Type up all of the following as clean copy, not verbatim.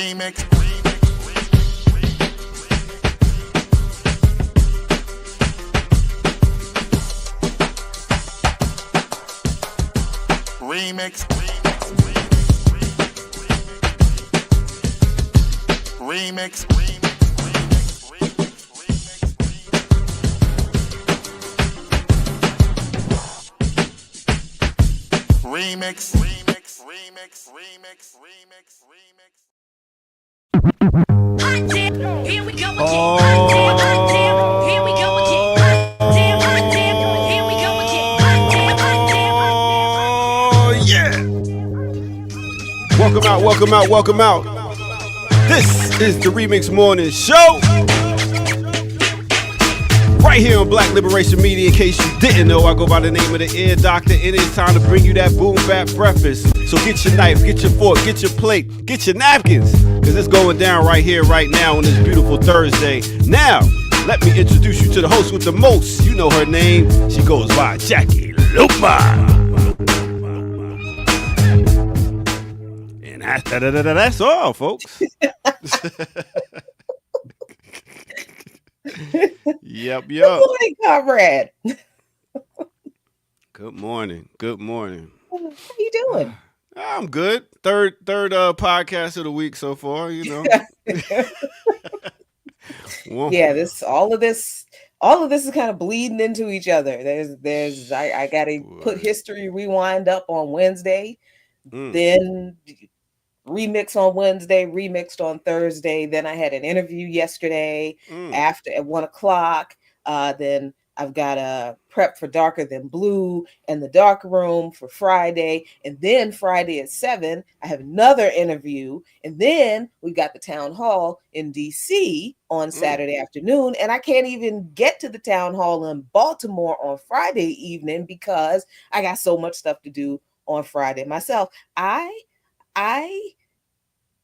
Remix. Remix. Remix. Remix. Hot damn, here we go again. Hot damn, here we go again. Hot damn, here we go again. Hot damn, yeah. Welcome out. This is the Remix Morning Show. Right here on Black Liberation Media. In case you didn't know, I go by the name of the Ear Doctor, and it's time to bring you that boom bap breakfast. So get your knife, get your fork, get your plate, get your napkins, because it's going down right here, right now on this beautiful Thursday. Now, let me introduce you to the host with the most. You know her name. She goes by Jackie Lupa. And that's all, folks. Yep. Good morning, comrade. Good morning. How you doing? I'm good. Third podcast of the week so far, you know. Yeah, all of this is kind of bleeding into each other. I gotta put History Rewind up on Wednesday, then remix on Wednesday, remixed on Thursday. Then I had an interview yesterday at 1:00. Then I've got a prep for Darker Than Blue and the Dark Room for Friday. And then Friday at 7, I have another interview. And then we got the town hall in DC on Saturday afternoon. And I can't even get to the town hall in Baltimore on Friday evening because I got so much stuff to do on Friday myself.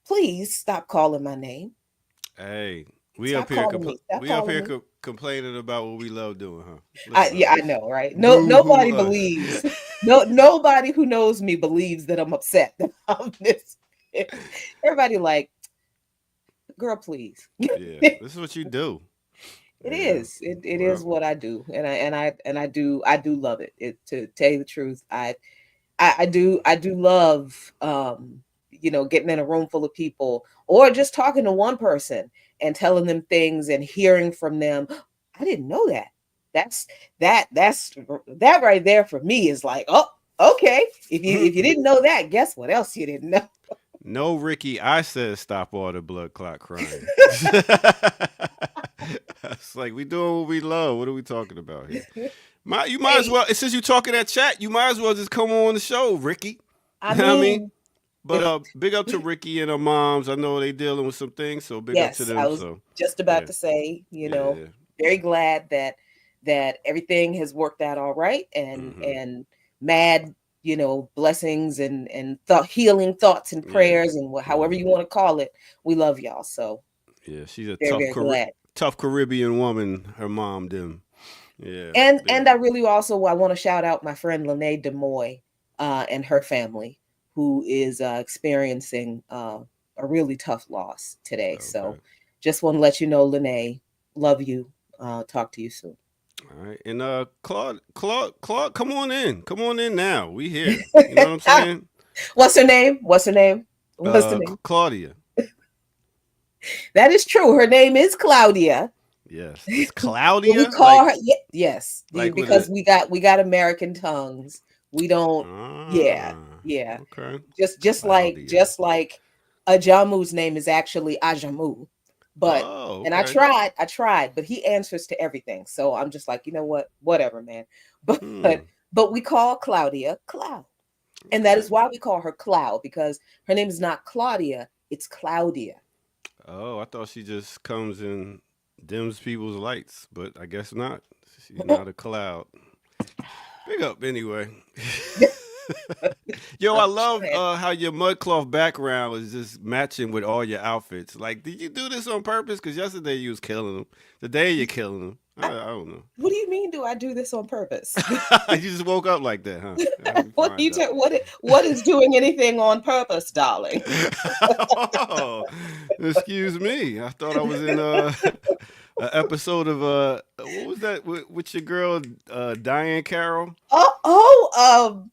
Please stop calling my name. Hey, we up here complaining about what we love doing, huh? I know, right? Nobody believes. Nobody who knows me believes that I'm upset about this. Everybody like, girl, please. Yeah, this is what you do. It is. It is what I do, and I do love it. To tell you the truth, I do love getting in a room full of people or just talking to one person and telling them things and hearing from them. I didn't know that. That right there for me is like, oh, okay. If you didn't know that, guess what else you didn't know? No, Ricky, I said stop all the blood clot crying. It's like we doing what we love. What are we talking about here? You might as well, since you talking that chat, you might as well just come on the show, Ricky. You know what I mean? But big up to Ricky and her moms. I know they dealing with some things, so big up to them. I was just about to say, very glad that everything has worked out all right, and mad, blessings and healing thoughts and prayers and however you want to call it. We love y'all. So yeah, she's a tough Caribbean woman. Her mom, them. Yeah, and I really I want to shout out my friend Lene DeMoy and her family, who is experiencing a really tough loss today. Okay. So just want to let you know, Lene, love you. Talk to you soon. All right. And Claude, come on in now. We here. You know what I'm saying? What's her name? What's the name? Claudia. That is true. Her name is Claudia. Yes. It's Claudia? We call her, yes. Because we got American tongues. We don't. Yeah. Okay. Just like Ajamu's name is actually Ajamu, but and I tried, but he answers to everything. So I'm just like, you know what, whatever, man. But we call Claudia Cloud, and that is why we call her Cloud, because her name is not Claudia, it's Claudia. Oh, I thought she just comes and dims people's lights, but I guess not. She's not a cloud. Big up anyway. Yo, I love how your mudcloth background is just matching with all your outfits. Like, did you do this on purpose? Because yesterday you was killing them. Today you're killing them. I don't know. What do you mean? Do I do this on purpose? You just woke up like that, huh? Let me What do you find out. what is doing anything on purpose, darling? Oh, excuse me. I thought I was in an episode of what was that with your girl Diane Carroll? Oh,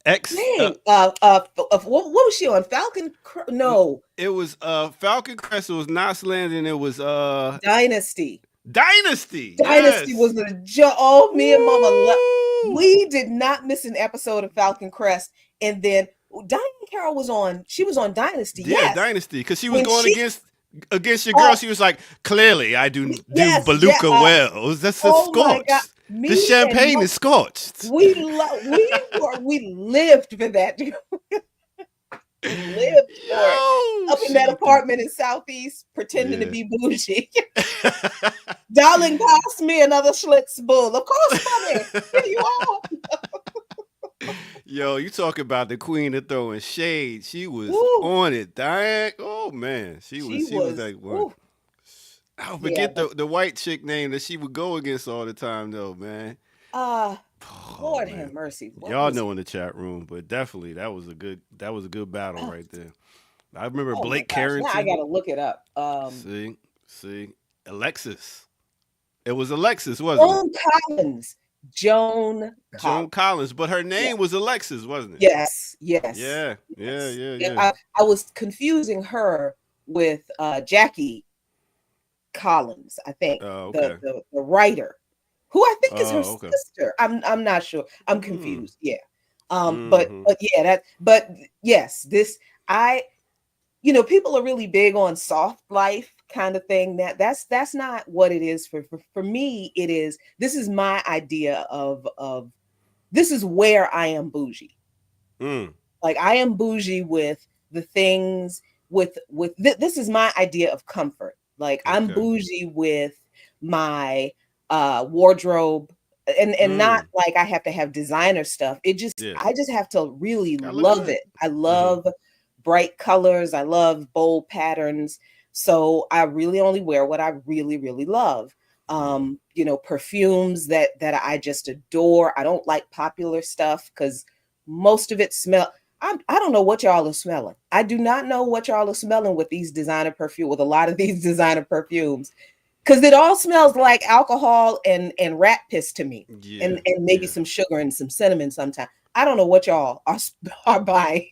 X dang. What was she on? No, it was Falcon Crest, it was Knots Landing, it was Dynasty. Dynasty. Dynasty was Yes. the oh, me and Mama. Woo! We did not miss an episode of Falcon Crest, and then Diane Carroll was on. She was on Dynasty. Yeah, Yes, Dynasty. Because she was when going she. against your girl. Oh, She was like, clearly I do yes, yeah. Beluga Wells. That's a Oh my God, scorched. The me and champagne is scorched. we lived for that. We lived for it. Yo, Up in that she apartment in Southeast, pretending to yeah. be bougie. Darling, pass me another Schlitz bull. Of course, mommy. Here you are. Yo, you talk about the queen of throwing shade. She was Woo. on it, Diane. Oh man, she was like one. Woo. I'll Yeah, forget the white chick name that she would go against all the time though, man. Oh, Lord man. have mercy. What Y'all was know in the chat room, but definitely that was a good battle oh, right there. I remember oh my Blake gosh. Now I Carrington. gotta look it up. See, Alexis. It was Alexis, wasn't it? Joan Joan Collins. Collins, but her Yeah. name was Alexis, wasn't it? Yes. Yeah. I was confusing her with Jackie Collins, I think. Oh, okay. The writer, who I think is her okay. sister. I'm not sure. I'm Mm. confused. Yeah. Mhm. But yeah, yes, this people are really big on soft life kind of thing. That's not what it is for me. This is my idea of this is where I am bougie. Mm. Like I am bougie with the things this is my idea of comfort. Like I'm Okay. bougie with my wardrobe and not Mm. like I have to have designer stuff. Yeah. I just have to really Gotta look love good. it. I Mhm. love bright colors. I love bold patterns. So I really only wear what I really, really love. Perfumes that I just adore. I don't like popular stuff because most of it I don't know what y'all are smelling. I do not know what y'all are smelling with these designer perfume, with a lot of these designer perfumes. Because it all smells like alcohol and rat piss to me. Yeah. And maybe some sugar and some cinnamon sometimes. I don't know what y'all are buying.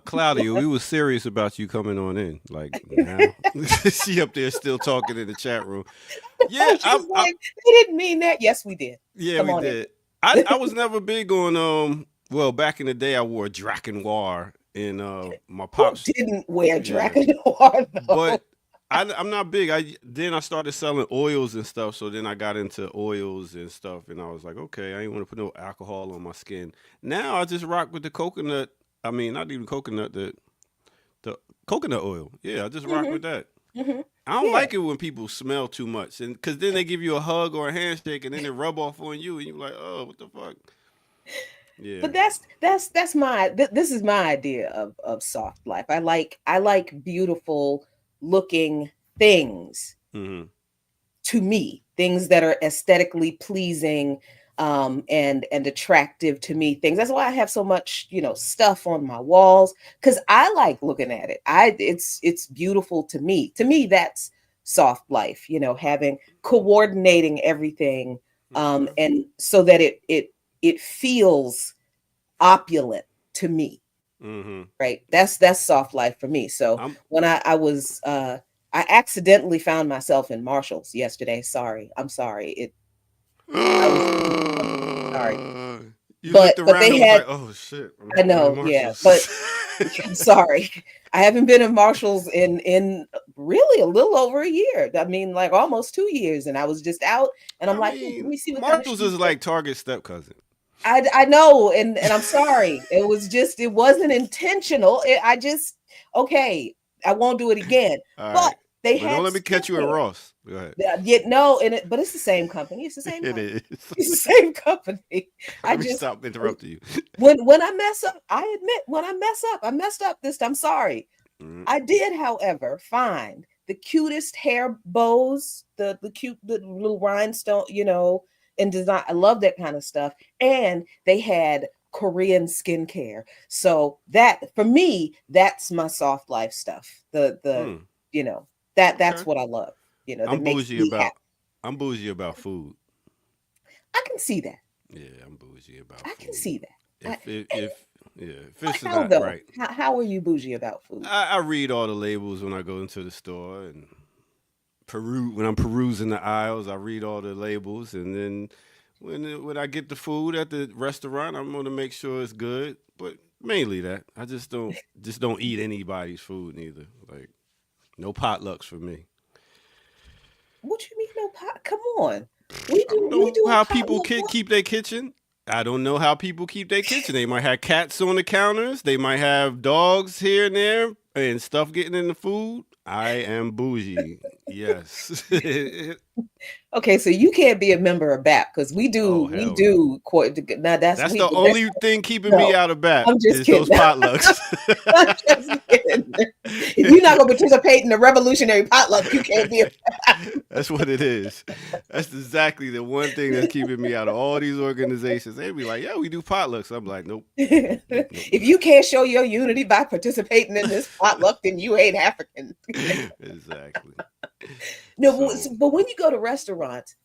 Claudia, we was serious about you coming on in. Like now, she up there still talking in the chat room. Yeah, She's like, they didn't mean that. Yes, we did. yeah, Come we on in. did. I was never big on Well, back in the day, I wore Draken Noir in my Who pops. didn't wear Yeah, Dragon Noir though? but I'm not big. I started selling oils and stuff, so then I got into oils and stuff, and I was like, okay, I ain't want to put no alcohol on my skin. Now I just rock with the coconut. I mean, not even coconut, the coconut oil. Yeah, I just rock Mhm. with that. Mhm. I don't Yeah. like it when people smell too much, and because then they give you a hug or a handshake, and then they rub off on you, and you're like, oh, what the fuck? Yeah. But that's my this is my idea of soft life. I like beautiful looking things Hmm. to me, things that are aesthetically pleasing and attractive to me. Things. That's why I have so much, stuff on my walls because I like looking at it. It's beautiful to me. To me, that's soft life. Coordinating everything and so that it feels opulent to me. Hmm. Right. That's soft life for me. So I'm. when I accidentally found myself in Marshall's yesterday. Sorry. I'm sorry. I was sorry. You But looked around they and was had like, oh shit. I know, yeah, but I'm sorry. I haven't been in Marshall's in really a little over a year. I mean, like almost 2 years. And I was just out and I'm I like, let mean, me see what kind of Marshall's shoes is like Target step cousin. I know, and I'm sorry. It wasn't intentional. Okay, I won't do it again. All But right. they But had don't let me catch you at swimwear. Ross. Go ahead. Yet no, but it's the same company. It's the same It company. is. It's the same company. I Let me just stop interrupting you. when I mess up, I admit when I mess up, I messed up this time. I'm sorry. Mhm. I did, however, find the cutest hair bows, the cute the little rhinestone, and design. I love that kind of stuff. And they had Korean skincare. So that for me, that's my soft life stuff. The Mm, that's okay. what I love. That I'm makes bougie me about happy. I'm bougie about food. I can see that. Yeah, I'm bougie about I can food. see that. If it's How not though? right, How are you bougie about food? I read all the labels when I go into the store and when I'm perusing the aisles. I read all the labels, and then when I get the food at the restaurant, I'm gonna make sure it's good. But mainly that I just don't eat anybody's food neither. Like no potlucks for me. What you mean no pot? Come on. We I don't do know a how people potluck one. keep their kitchen. I don't know how people keep their kitchen. They might have cats on the counters. They might have dogs here and there and stuff getting in the food. I am bougie. Yes. Okay, so you can't be a member of BAP because Oh we hell no. do quite now that's That's we the that's only thing keeping me no. out of BAP I'm just is those kidding. potlucks. I'm just kidding. If you're not gonna participate in the revolutionary potluck, you can't be a That's what it is. That's exactly the one thing that's keeping me out of all these organizations. They be like, "Yeah, we do potlucks." I'm like, "Nope, nope, nope, if you can't show your unity by participating in this potluck, then you ain't African. exactly." No, So, but when you go to restaurants,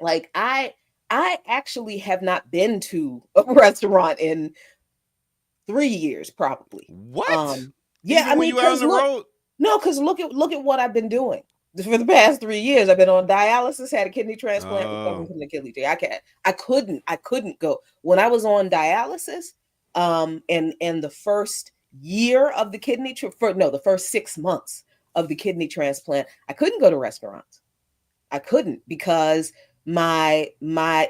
like I actually have not been to a restaurant in 3 years, probably. what? Um, yeah, I Even when mean, you out on because the road? because look at what I've been doing for the past 3 years. I've been on dialysis, had a kidney transplant, recovering Oh, from the kidney tree. I couldn't go when I was on dialysis. And the first year of the the first 6 months of the kidney transplant, I couldn't go to restaurants. I couldn't because my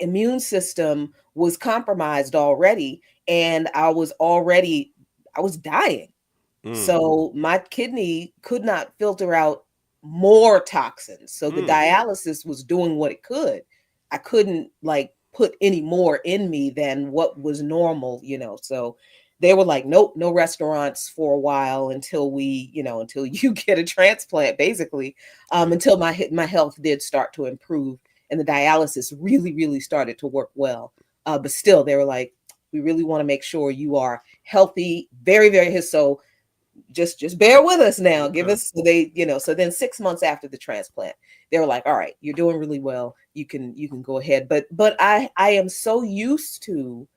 immune system was compromised already, and I was dying. mm, So my kidney could not filter out more toxins. So the mm, dialysis was doing what it could. I couldn't like put any more in me than what was normal. So they were like, nope, no restaurants for a while until you get a transplant, basically, right. until my health did start to improve and the dialysis really, really started to work well. But still, they were like, we really want to make sure you are healthy, very, very so just bear with us now. Give Okay. us so then 6 months after the transplant, they were like, all right, you're doing really well. You can go ahead. But I am so used to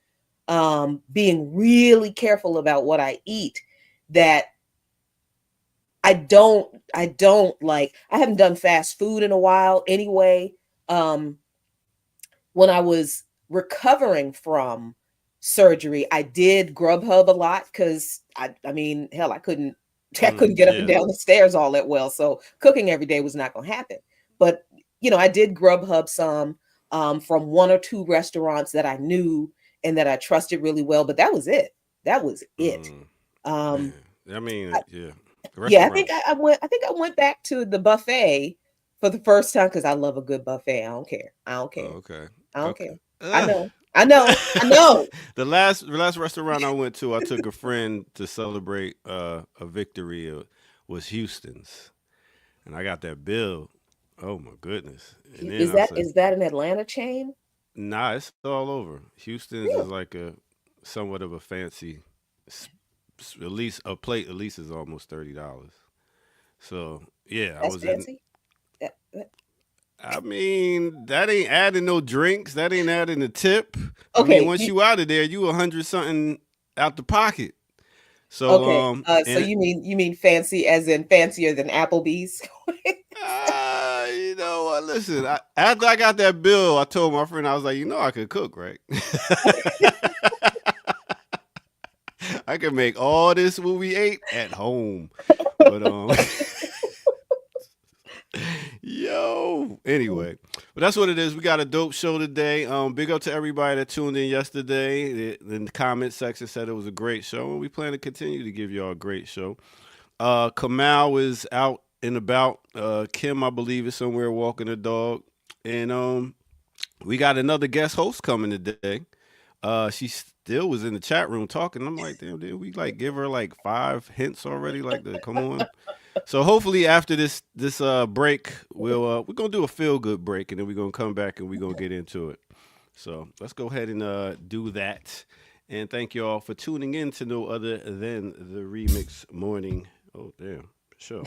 being really careful about what I eat that I don't like I haven't done fast food in a while anyway. Um when I was recovering from surgery, I did Grubhub a lot because I mean, hell, I couldn't I couldn't get up and Yeah. down the stairs all that well. So cooking every day was not gonna happen. But I did Grubhub some from one or two restaurants that I knew and that I trusted really well. But that was it. That was it. Mm, Um man. I mean, I, yeah. yeah, I think Restaurants. I went back to the buffet for the first time because I love a good buffet. I don't care. I don't Oh, care. okay. I don't Okay. care. I Ugh. know. I know. I know. The last restaurant I went to, I took a friend to celebrate a victory. Was Houston's, and I got that bill. Oh my goodness! And then Is I that said, is that an Atlanta chain? "Nah, it's all over. Houston's is Really? like a somewhat of a fancy. At least a plate at least is almost $30. So yeah, I That's was in. fancy. That- I mean, that ain't adding no drinks. That ain't adding a tip. I mean, Okay. once you out of there, you 100 something out the pocket. So Okay. So and you mean fancy as in fancier than Applebee's? you know what? Listen, after I got that bill, I told my friend I was like, I could cook, right? I can make all this what we ate at home, but yo, anyway, but that's what it is. We got a dope show today. Big up to everybody that tuned in yesterday. The comment section said it was a great show, and we plan to continue to give y'all a great show. Kamal is out and about. Kim, I believe, is somewhere walking a dog, and we got another guest host coming today. She still was in the chat room talking. I'm like, damn, did we like give her like 5 hints already? Like, come on. So hopefully after this break, we're gonna do a feel good break, and then we're gonna come back and we're gonna get into it. So let's go ahead and do that. And thank you all for tuning in to no other than the Remix Morning. Oh damn, sure.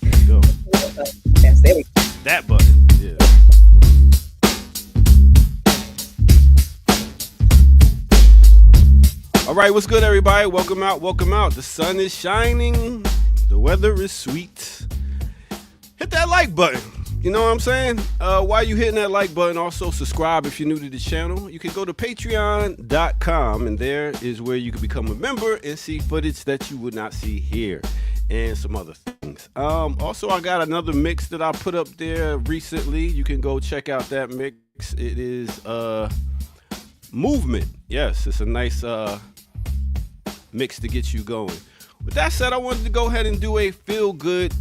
Let's go. Yes, there we go. That button. Yeah. All right, what's good, everybody? Welcome out, welcome out. The sun is shining, the weather is sweet. Hit that like button. You know what I'm saying? While you hitting that like button, also subscribe if you're new to the channel. You can go to patreon.com, and there is where you can become a member and see footage that you would not see here and some other things. Also, I got another mix that I put up there recently. You can go check out that mix. It is Movement. Yes, it's a nice mix to get you going. With that said, I wanted to go ahead and do a feel good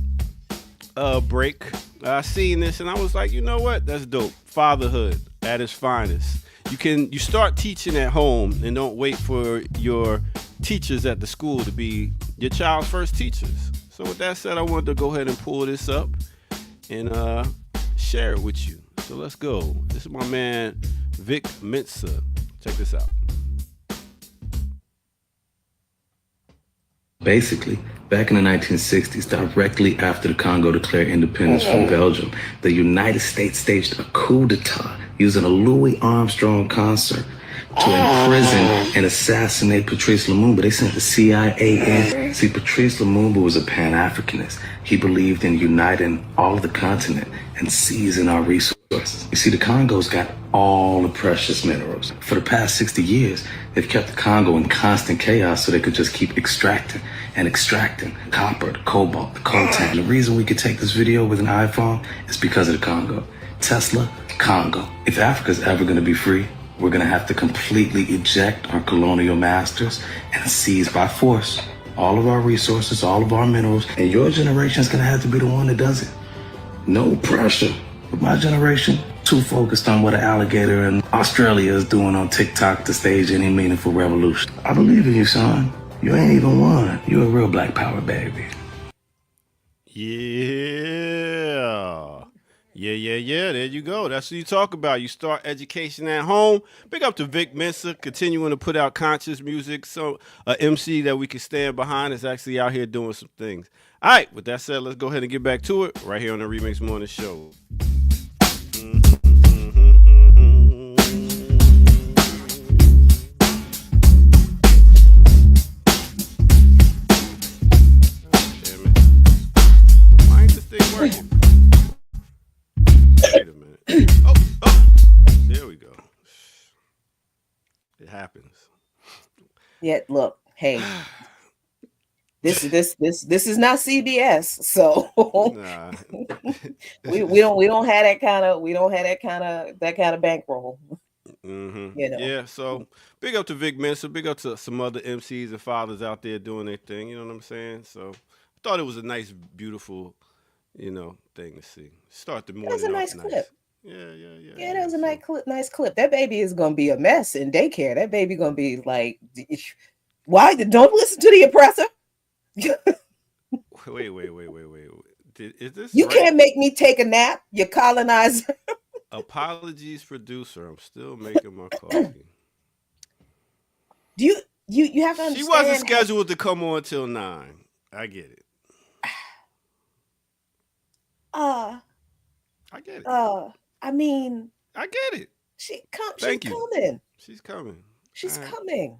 break. I seen this and I was like, you know what? That's dope. Fatherhood at its finest. You start teaching at home and don't wait for your teachers at the school to be your child's first teachers. So with that said, I wanted to go ahead and pull this up and share it with you. So let's go. This is my man Vic Mensa. Check this out. Basically, back in the 1960s, directly after the Congo declared independence from Belgium, the United States staged a coup d'etat using a Louis Armstrong concert to imprison and assassinate Patrice Lumumba. They sent the CIA in. See, Patrice Lumumba was a Pan-Africanist. He believed in uniting all of the continent and seizing our resources. You see, the Congo's got all the precious minerals. For the past 60 years, they've kept the Congo in constant chaos so they could just keep extracting and extracting copper, the cobalt, the coltan. And the reason we could take this video with an iPhone is because of the Congo. Tesla, Congo. If Africa's ever going to be free, we're going to have to completely eject our colonial masters and seize by force all of our resources, all of our minerals, and your generation is going to have to be the one that does it. No pressure. But my generation, too focused on what an alligator in Australia is doing on TikTok to stage any meaningful revolution. I believe in you, son. You ain't even one. You're a real black power baby. Yeah. Yeah. There you go. That's what you talk about. You start education at home. Big up to Vic Mensa, continuing to put out conscious music. So MC that we can stand behind is actually out here doing some things. All right, with that said, let's go ahead and get back to it right here on the Remix Morning Show. Damn it. Why ain't this thing working? Wait a minute. Oh, there we go. It happens. Yeah, look, hey. This is not CBS, so Nah. we don't have that kind of bankroll. Mm-hmm. You know. Yeah, so big up to Vic Mensa, big up to some other MCs and fathers out there doing their thing. You know what I'm saying? So I thought it was a nice, beautiful, thing to see. Start the morning. That was a nice off clip. Yeah. Yeah, that was a nice clip. That baby is gonna be a mess in daycare. That baby gonna be like, why? Don't listen to the oppressor. Wait. Is this You right? can't make me take a nap, you colonizer. Apologies, producer. I'm still making my coffee. Do you have to understand? She wasn't scheduled to come on till 9. I get it. I get it. I mean, I get it. She's Thank you. coming. She's coming. She's coming.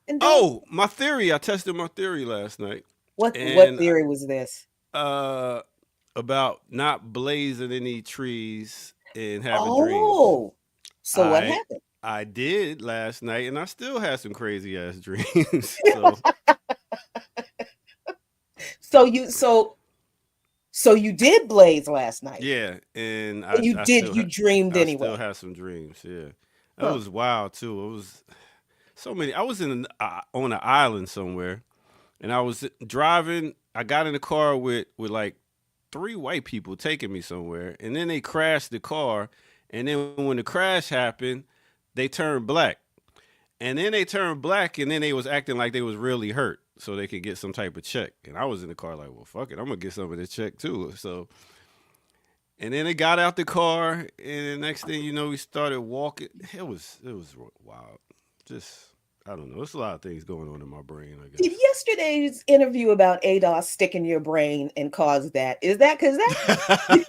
And my theory. I tested my theory last night. What theory was this? About not blazing any trees and having dreams. Oh, so what happened? I did last night, and I still had some crazy ass dreams. So you did blaze last night. Yeah, and you dreamed anyway. I still had some dreams. Yeah, that was wild too. It was so many. I was on an island somewhere, and I was driving. I got in the car with like 3 white people taking me somewhere, and then they crashed the car. And then when the crash happened, they turned black. And then they turned black, and then they was acting like they was really hurt. so they could get some type of check. And I was in the car like, well, fuck it, I'm gonna get some of this check too. So, and then it got out the car, and the next thing you know, we started walking. It was wild. Just I don't know. There's a lot of things going on in my brain, I guess. Did yesterday's interview about ADOS stick in your brain and cause that? Is that because that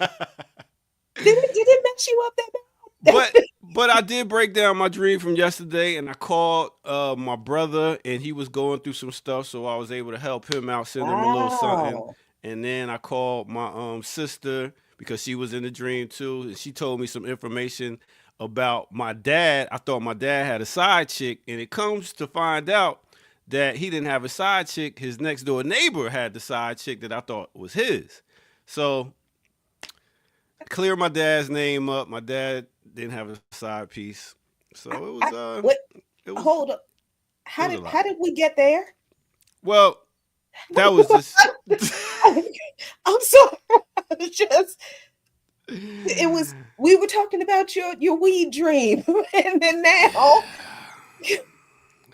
did it mess you up that bad? But I did break down my dream from yesterday, and I called my brother, and he was going through some stuff, so I was able to help him out, send him a little something. Wow. And then I called my sister because she was in the dream too, and she told me some information about my dad. I thought my dad had a side chick, and it comes to find out that he didn't have a side chick. His next door neighbor had the side chick that I thought was his. So clear my dad's name up. My dad didn't have a side piece, so it was. What? It was, Hold up. How did we get there? Well, that was just. I'm sorry. Just we were talking about your weed dream, and then now it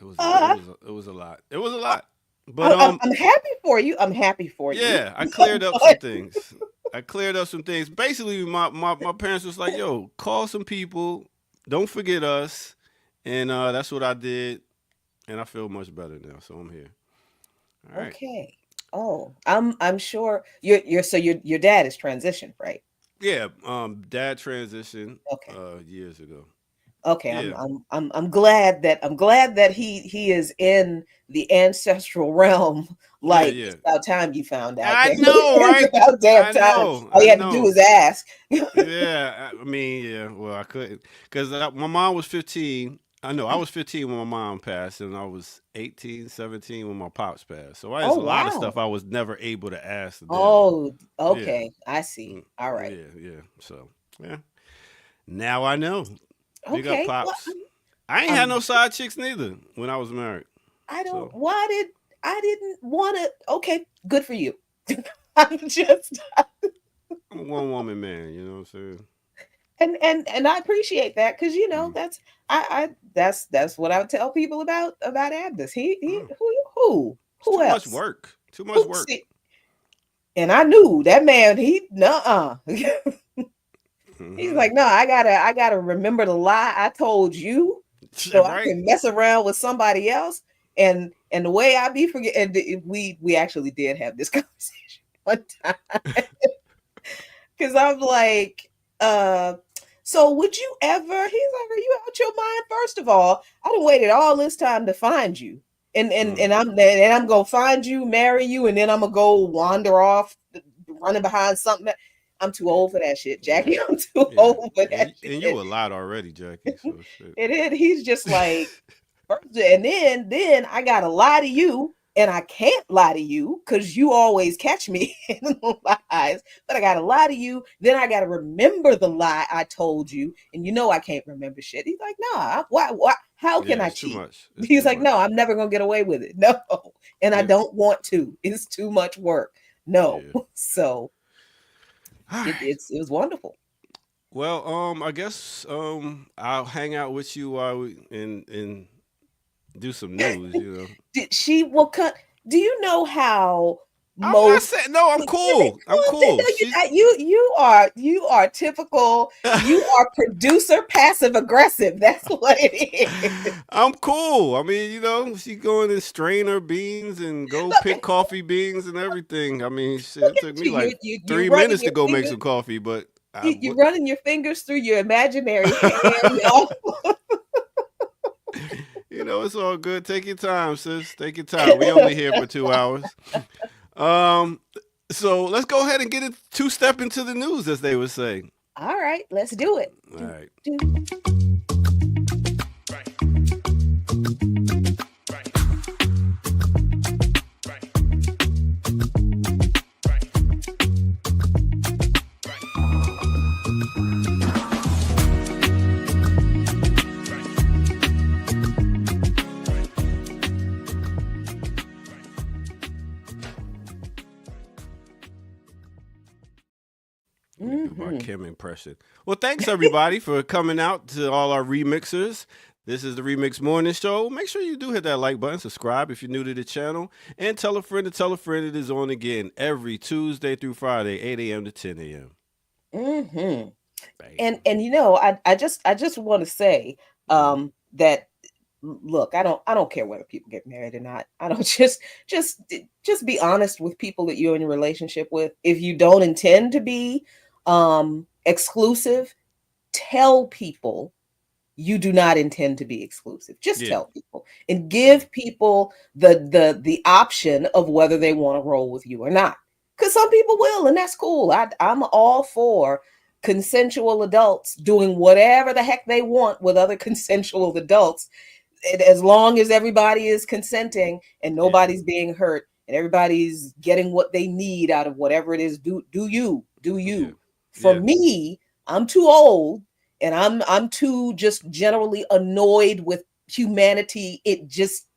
was a lot. It was a lot. But I'm happy for you. I'm happy for you. Yeah, I cleared up some things. Basically, my parents was like, "Yo, call some people. Don't forget us." And that's what I did, and I feel much better now. So I'm here. All right. Okay. Oh, I'm sure your dad is transitioned, right? Yeah. Dad transitioned. Okay. Years ago. Okay. Yeah. I'm glad that he is in the ancestral realm. Like Yeah. It's about time you found out. I know, right? It's about damn time. All you had to do was ask. Yeah. I mean, yeah. Well, I couldn't because my mom was 15. I know I was 15 when my mom passed, and I was 18, 17 when my pops passed. So there's a lot of stuff I was never able to ask them. Oh, okay. Yeah. I see. All right. Yeah. So, yeah. Now I know. Big Okay. up, Pops. Well, I ain't had no side chicks neither when I was married. I don't. So. I didn't want to. Okay, good for you. I'm just. I'm a one woman man. You know what I'm saying? And I appreciate that because that's what I would tell people about Abdus. Who Too else? much work. Too much work. See, and I knew that man. Nuh-uh. He's like, no, I gotta remember the lie I told you, so right. I can mess around with somebody else. And the way I be forget, and we actually did have this conversation one time because I'm like, so would you ever? He's like, are you out your mind? First of all, I done waited all this time to find you, and I'm gonna find you, marry you, and then I'm gonna go wander off, running behind something. I'm too old for that shit, Jackie. I'm too old for that shit. And you a lot already, Jackie. So shit. It is. He's just like, and then I gotta lie to you, and I can't lie to you because you always catch me in lies. But I gotta lie to you. Then I gotta remember the lie I told you, and I can't remember shit. He's like, nah. Why? How can I cheat? He's like, no, I'm never gonna get away with it. No, and I don't want to. It's too much work. No, so. It was wonderful. Well, I guess I'll hang out with you while and do some news. Did she? Well, do you know how? I'm not saying no. I'm cool. I'm cool. You are typical. You are producer passive aggressive. That's what it is. I'm cool. I mean, she going to strain her beans and go pick coffee beans and everything. I mean, shit, it took me like 3 minutes to go make some coffee, but you're running your fingers through your imaginary hair. It's all good. Take your time, sis. Take your time. We only here for 2 hours. So let's go ahead and get it two-step into the news, as they would say. All right, let's do it. All right. My Kim impression. Well, thanks everybody for coming out to all our remixers This is the Remix Morning Show. Make sure you do hit that like button, subscribe if you're new to the channel, and tell a friend to tell a friend it is on again every Tuesday through Friday, 8 a.m. to 10 a.m. Mm-hmm. And you know, I just want to say that look, I don't care whether people get married or not. I don't just be honest with people that you're in a relationship with. If you don't intend to be exclusive, tell people you do not intend to be exclusive. Just tell people and give people the option of whether they want to roll with you or not. Because some people will, and that's cool. I'm all for consensual adults doing whatever the heck they want with other consensual adults, as long as everybody is consenting and nobody's being hurt and everybody's getting what they need out of whatever it is. Do you. For me, I'm too old and I'm too just generally annoyed with humanity. It just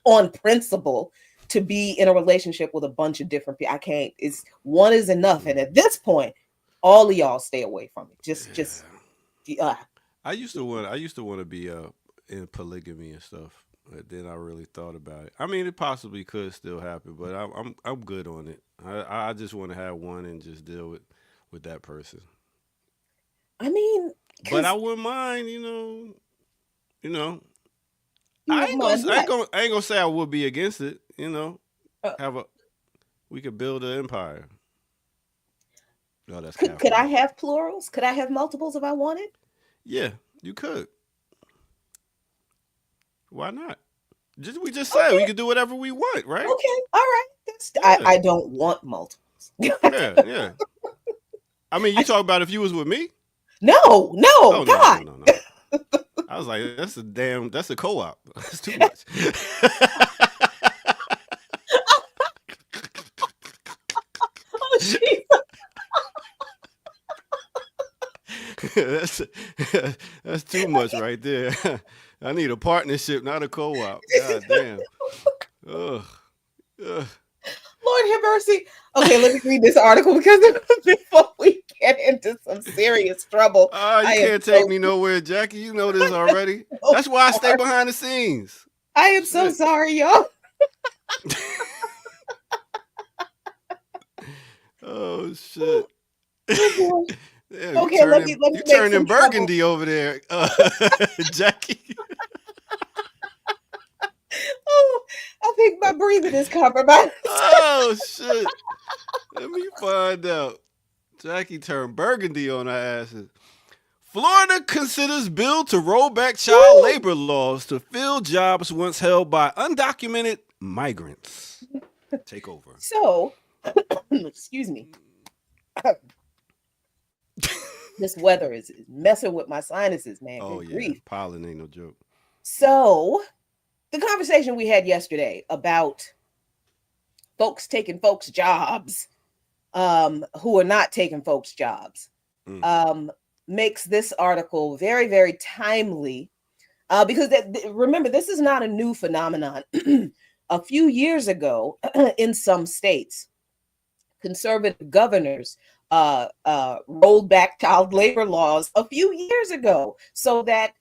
on principle to be in a relationship with a bunch of different people. I can't. It's one is enough. And at this point, all of y'all stay away from it. Just. I used to want to be in polygamy and stuff. But then I really thought about it. I mean, it possibly could still happen, but I'm good on it. I just want to have one and just deal with that person. I mean, but I wouldn't mind, I ain't gonna say I would be against it. We could build an empire. No, that's could I have plurals? Could I have multiples if I wanted? Yeah, you could. Why not? We just said we could do whatever we want, right? Okay, all right. I don't want multiples. yeah. I mean, you talk about if you was with me? No, oh, God. No. I was like, that's a co-op. That's too much. Oh, Jesus. That's too much right there. I need a partnership, not a co-op. God damn. Ugh. Lord have mercy. Okay, let me read this article because before we get into some serious trouble. You can't take me nowhere, Jackie. You know this already. That's why I stay behind the scenes. I am so sorry, y'all. Oh, shit. Yeah, okay, let me you turning burgundy over there, Jackie. Oh, I think my breathing is compromised. Oh, shit. Let me find out. Jackie turned burgundy on our asses. Florida considers bill to roll back child labor laws to fill jobs once held by undocumented migrants. Take over. So, excuse me. This weather is messing with my sinuses, man. Oh, Good yeah. grief. Pollen ain't no joke. So, the conversation we had yesterday about folks taking folks' jobs, who are not taking folks' jobs, makes this article very, very timely. Because remember, this is not a new phenomenon. A few years ago, in some states, conservative governors rolled back child labor laws a few years ago so that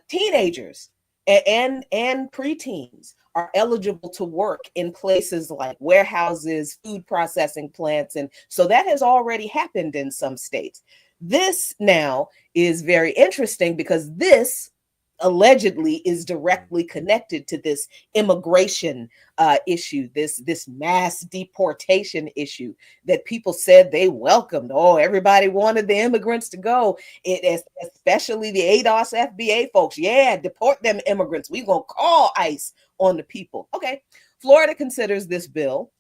teenagers and preteens are eligible to work in places like warehouses, food processing plants. And so that has already happened in some states. This now is very interesting because this allegedly is directly connected to this immigration issue, this mass deportation issue that people said they welcomed. Oh, everybody wanted the immigrants to go, especially the ADOS FBA folks. Yeah, deport them immigrants. We're going to call ICE on the people. Okay, Florida considers this bill.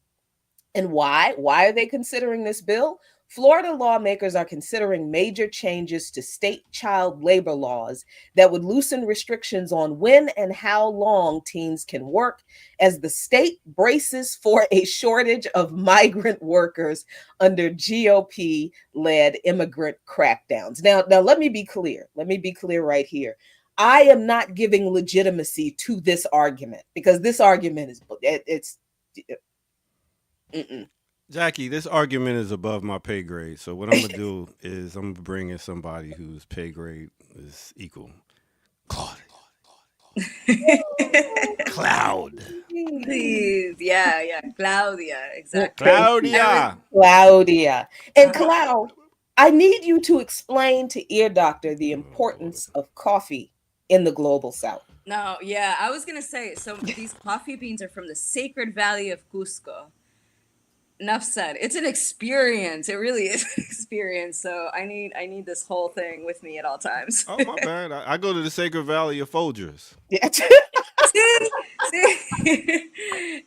And why? Why are they considering this bill? Florida lawmakers are considering major changes to state child labor laws that would loosen restrictions on when and how long teens can work as the state braces for a shortage of migrant workers under GOP-led immigrant crackdowns. Now, let me be clear. Let me be clear right here. I am not giving legitimacy to this argument because this argument is Jackie, this argument is above my pay grade. So what I'm gonna do is I'm gonna bring in somebody whose pay grade is equal. Claude. Cloud. Please. Yeah. Claudia. Exactly. Thank you, Claudia. Claudia. And Uh, Cloud, I need you to explain to Ear Doctor the importance of coffee in the global South. no, yeah. I was gonna say, so these coffee beans are from the Sacred Valley of Cusco. Enough said. It's an experience. It really is an experience. So I need this whole thing with me at all times. Oh, my bad. I go to the Sacred Valley of Folgers. Yeah. See,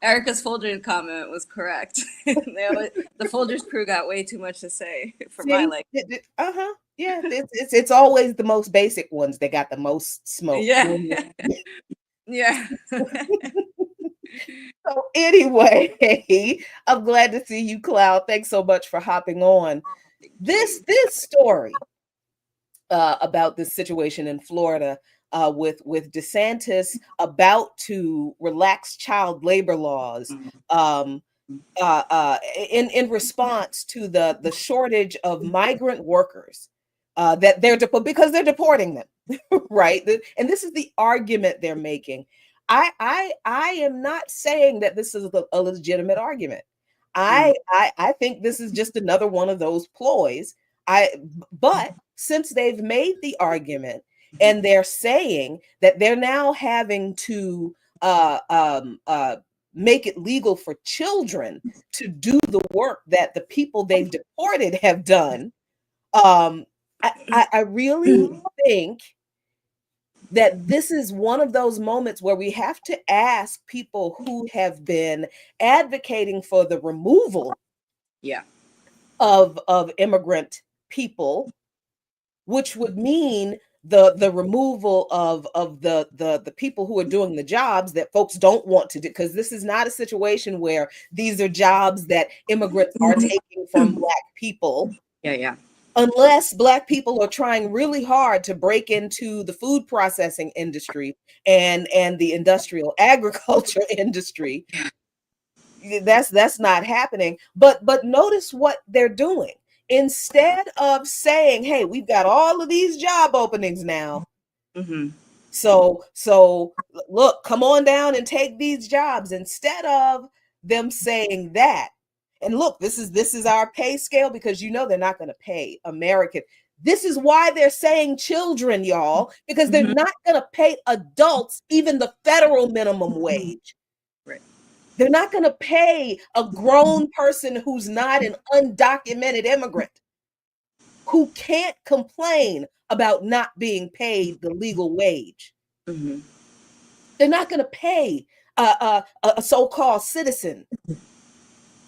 Erica's Folgers comment was correct. The Folgers crew got way too much to say for my See? liking. Uh-huh. Yeah, it's always the most basic ones that got the most smoke. Yeah, yeah. So anyway, I'm glad to see you, Cloud. Thanks so much for hopping on. This story about this situation in Florida with DeSantis about to relax child labor laws in response to the shortage of migrant workers that because they're deporting them, right? And this is the argument they're making. I am not saying that this is a legitimate argument. I think this is just another one of those ploys. But since they've made the argument and they're saying that they're now having to make it legal for children to do the work that the people they've deported have done, I really think that this is one of those moments where we have to ask people who have been advocating for the removal Yeah. of immigrant people, which would mean the removal of the people who are doing the jobs that folks don't want to do, because this is not a situation where these are jobs that immigrants are taking from Black people. Yeah. Unless Black people are trying really hard to break into the food processing industry and the industrial agriculture industry, that's not happening. But notice what they're doing. Instead of saying, hey, we've got all of these job openings now, so look, come on down and take these jobs. Instead of them saying that, and look, this is our pay scale, because they're not going to pay American. This is why they're saying children, y'all, because they're not going to pay adults even the federal minimum wage. Right. They're not going to pay a grown person who's not an undocumented immigrant, who can't complain about not being paid the legal wage. They're not going to pay a so-called citizen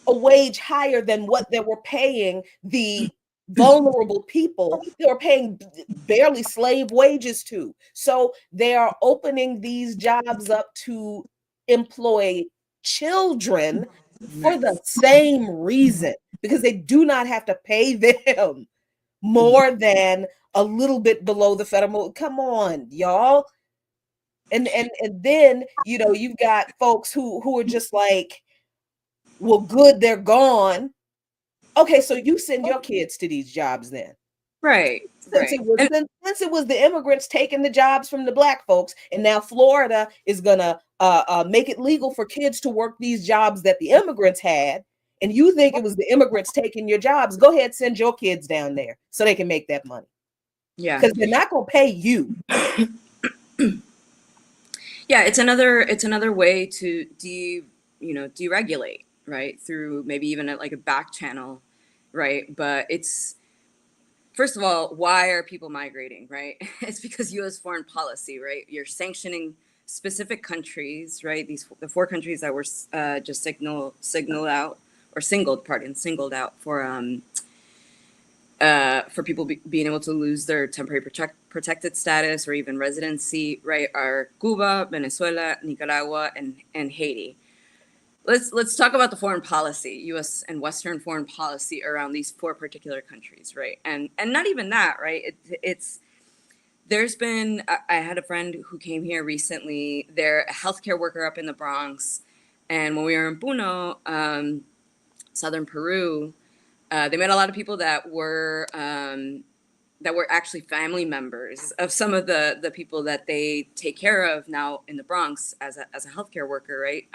a wage higher than what they were paying the vulnerable people they were paying barely slave wages to. So they are opening these jobs up to employ children for the same reason, because they do not have to pay them more than a little bit below the federal. Come on, y'all. And then you've got folks who are just like, well, good, they're gone. Okay, so you send your kids to these jobs then. Right. Since it was the immigrants taking the jobs from the Black folks, and now Florida is gonna make it legal for kids to work these jobs that the immigrants had, and you think it was the immigrants taking your jobs, go ahead, send your kids down there so they can make that money. Yeah. Because they're not gonna pay you. Yeah, it's another way to deregulate, right? Through maybe even like a back channel, right? But it's, first of all, why are people migrating, right? It's because U.S. foreign policy, right? You're sanctioning specific countries, right? The 4 countries that were just singled out for people being able to lose their temporary protected status or even residency, right, are Cuba, Venezuela, Nicaragua, and Haiti. Let's talk about the foreign policy, U.S. and Western foreign policy around these 4 particular countries, right? And not even that, right? There's been, I had a friend who came here recently. They're a healthcare worker up in the Bronx, and when we were in Puno, southern Peru, they met a lot of people that were that were actually family members of some of the people that they take care of now in the Bronx as a healthcare worker, right?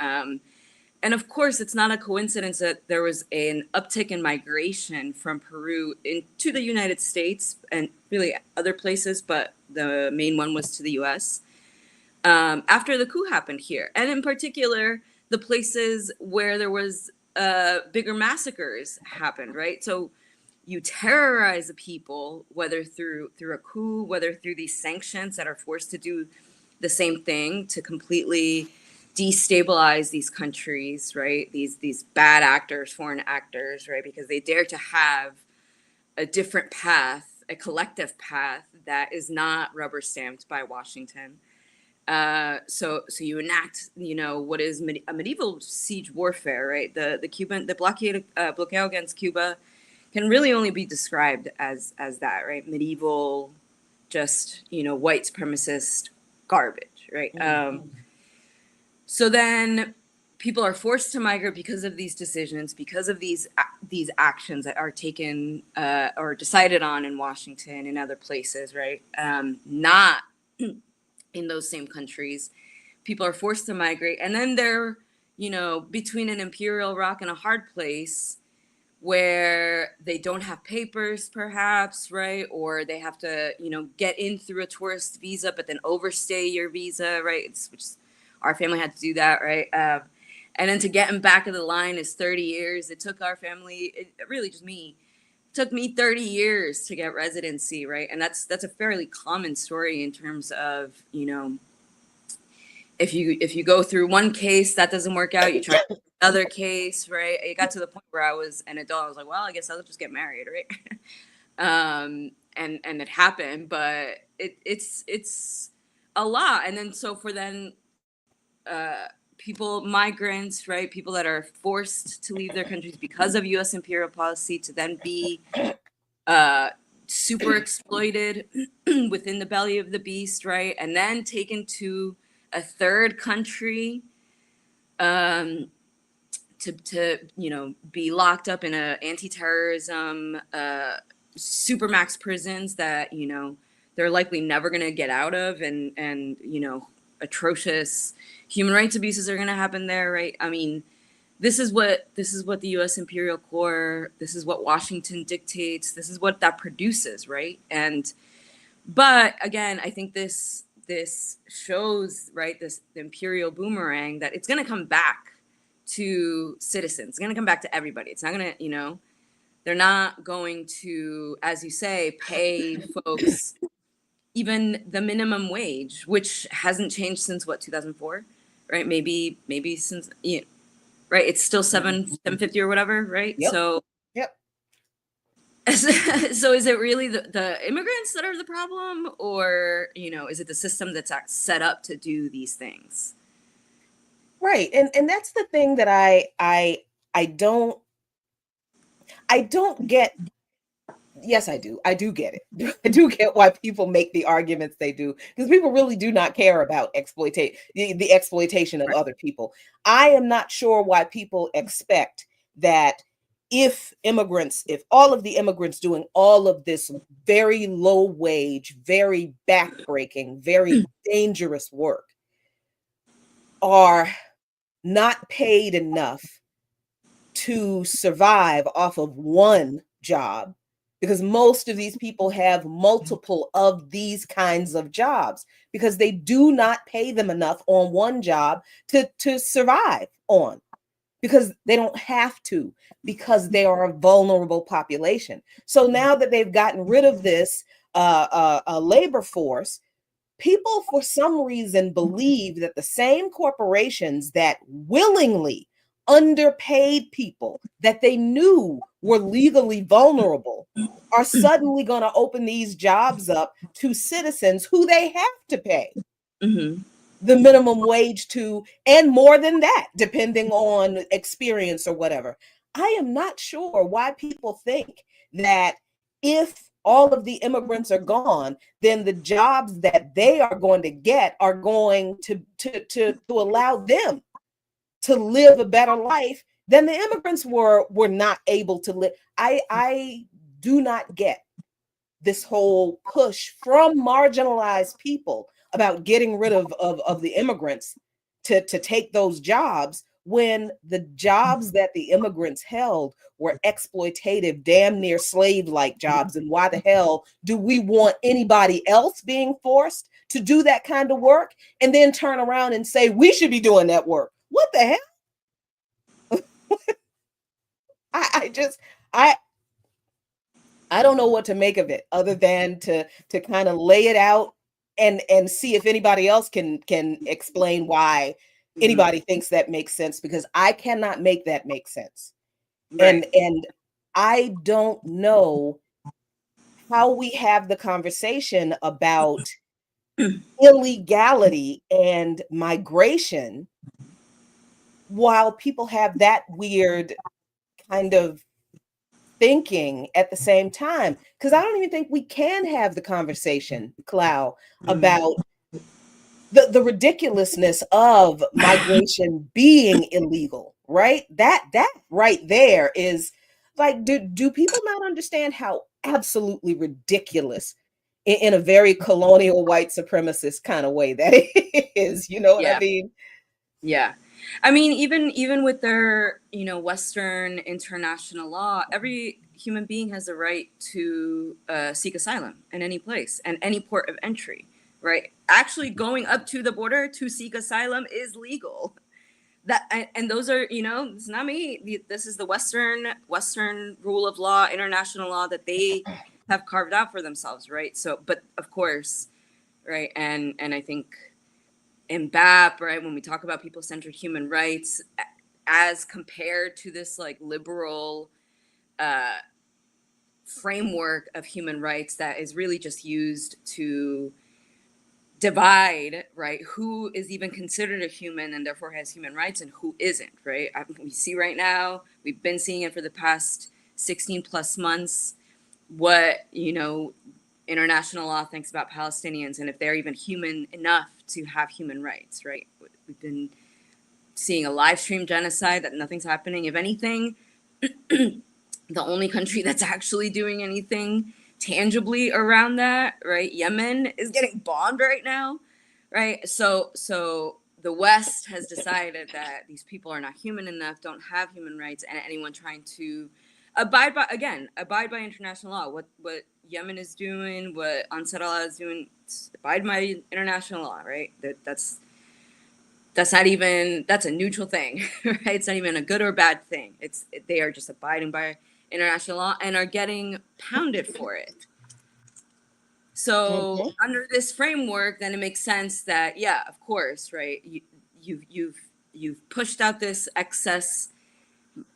And of course, it's not a coincidence that there was an uptick in migration from Peru into the United States and really other places, but the main one was to the US after the coup happened here. And in particular, the places where there was bigger massacres happened, right? So you terrorize the people, whether through a coup, whether through these sanctions that are forced to do the same thing to completely destabilize these countries, right? These bad actors, foreign actors, right? Because they dare to have a different path, a collective path that is not rubber stamped by Washington. So you enact, what is a medieval siege warfare, right? The blockade against Cuba can really only be described as that, right? Medieval, just white supremacist garbage, right? So then people are forced to migrate because of these decisions, because of these actions that are taken or decided on in Washington and other places, right? Not in those same countries. People are forced to migrate, and then they're between an imperial rock and a hard place where they don't have papers, perhaps, right? Or they have to get in through a tourist visa but then overstay your visa, right? Which our family had to do that, right? And then to get them back of the line is 30 years. It took our family, really just me, took me 30 years to get residency, right? And that's a fairly common story in terms of if you go through one case that doesn't work out, you try another case, right? It got to the point where I was an adult. I was like, well, I guess I'll just get married, right? And it happened, but it's a lot. And then so for then people, migrants, right? People that are forced to leave their countries because of U.S. imperial policy to then be super exploited within the belly of the beast, right? And then taken to a third country to be locked up in a anti-terrorism supermax prisons that they're likely never going to get out of, and atrocious human rights abuses are going to happen there, right? I mean, this is what the U.S. Imperial Core, this is what Washington dictates, this is what that produces, right? But again, I think this shows, right, the imperial boomerang, that it's going to come back to citizens. It's going to come back to everybody. It's not going to, they're not going to, as you say, pay folks even the minimum wage, which hasn't changed since 2004, right? Maybe since, right? It's still $7.50 or whatever, right? Yep. So, yep. So is it really the immigrants that are the problem, or is it the system that's set up to do these things? Right, and that's the thing that I don't get. Yes, I do. I do get it. I do get why people make the arguments they do, because people really do not care about the exploitation of other people. I am not sure why people expect that if all of the immigrants doing all of this very low wage, very backbreaking, very dangerous work are not paid enough to survive off of one job, because most of these people have multiple of these kinds of jobs, because they do not pay them enough on one job to survive on, because they don't have to, because they are a vulnerable population. So now that they've gotten rid of this labor force, people for some reason believe that the same corporations that willingly underpaid people that they knew were legally vulnerable are suddenly going to open these jobs up to citizens who they have to pay the minimum wage to, and more than that, depending on experience or whatever. I am not sure why people think that if all of the immigrants are gone, then the jobs that they are going to get are going to allow them to live a better life than the immigrants were not able to live. I do not get this whole push from marginalized people about getting rid of the immigrants to take those jobs, when the jobs that the immigrants held were exploitative, damn near slave-like jobs. And why the hell do we want anybody else being forced to do that kind of work and then turn around and say we should be doing that work? What the hell? I don't know what to make of it, other than to kind of lay it out and see if anybody else can explain why anybody thinks that makes sense, because I cannot make that make sense. Right. And I don't know how we have the conversation about illegality and migration while people have that weird kind of thinking at the same time. Because I don't even think we can have the conversation, Clow, about the ridiculousness of migration being illegal, right? That right there is like, do people not understand how absolutely ridiculous in a very colonial white supremacist kind of way that is? You know what I mean? Yeah. I mean, even with their, Western international law, every human being has a right to seek asylum in any place and any port of entry, right? Actually, going up to the border to seek asylum is legal. And those are, it's not me. This is the Western rule of law, international law that they have carved out for themselves, right? So, but of course, right, and I think in BAP, right, when we talk about people-centered human rights, as compared to this like liberal framework of human rights that is really just used to divide, right, who is even considered a human and therefore has human rights and who isn't, right? We see right now, we've been seeing it for the past 16 plus months, what, international law thinks about Palestinians and if they're even human enough to have human rights, right? We've been seeing a live stream genocide that nothing's happening. If anything, the only country that's actually doing anything tangibly around that, right? Yemen is getting bombed right now, right? So the West has decided that these people are not human enough, don't have human rights, and anyone trying to abide by international law. What Yemen is doing, what Ansar Allah is doing, abide by international law, right? That's a neutral thing, right? It's not even a good or bad thing. They are just abiding by international law and are getting pounded for it. So under this framework, then it makes sense that, yeah, of course, right? You've pushed out this excess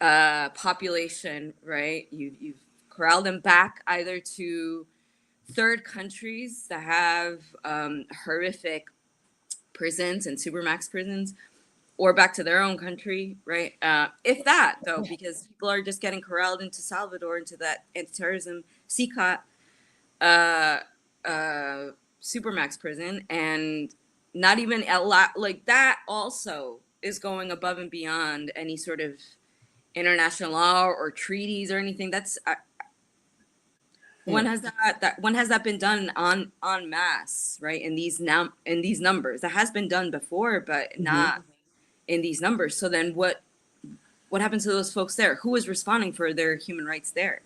population, right? You've corralled them back either to third countries that have horrific prisons and supermax prisons, or back to their own country, right? If that, though, because people are just getting corralled into Salvador, into that anti-terrorism CCOT supermax prison, and not even a lot like that also is going above and beyond any sort of international law or treaties or anything. That's when has that been done en masse, right? In these numbers, that has been done before, but not in these numbers. So then what happened to those folks there? Who is responding for their human rights there,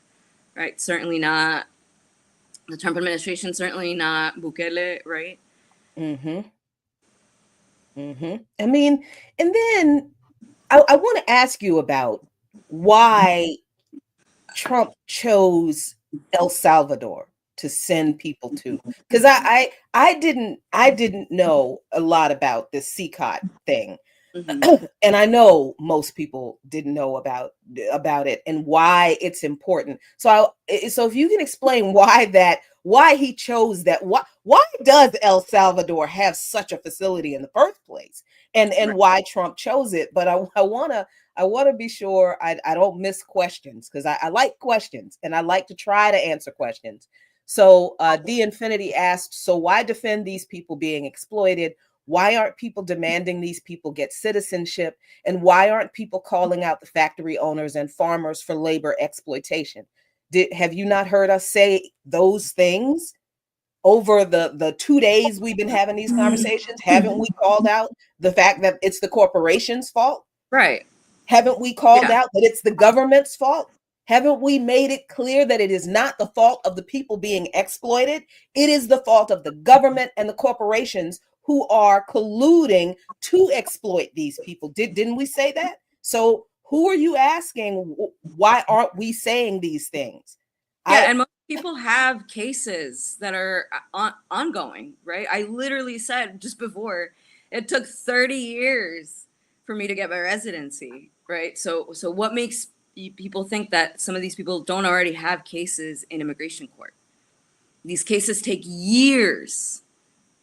right? Certainly not the Trump administration, certainly not Bukele, right? I mean, and then I want to ask you about why Trump chose El Salvador to send people to, because I didn't know a lot about this CCOT thing. And I know most people didn't know about it and why it's important. So if you can explain why he chose that, why does El Salvador have such a facility in the first place, and why Trump chose it? But I want to be sure I don't miss questions, because I like questions and I like to try to answer questions. So D Infinity asked, so why defend these people being exploited? Why aren't people demanding these people get citizenship? And why aren't people calling out the factory owners and farmers for labor exploitation? Have you not heard us say those things over the 2 days we've been having these conversations? Haven't we called out the fact that it's the corporation's fault? Right. Haven't we called Yeah. out that it's the government's fault? Haven't we made it clear that it is not the fault of the people being exploited? It is the fault of the government and the corporations who are colluding to exploit these people. Didn't we say that? So who are you asking? Why aren't we saying these things? Yeah, and most people have cases that are ongoing, right? I literally said just before, it took 30 years for me to get my residency, right? So what makes people think that some of these people don't already have cases in immigration court? These cases take years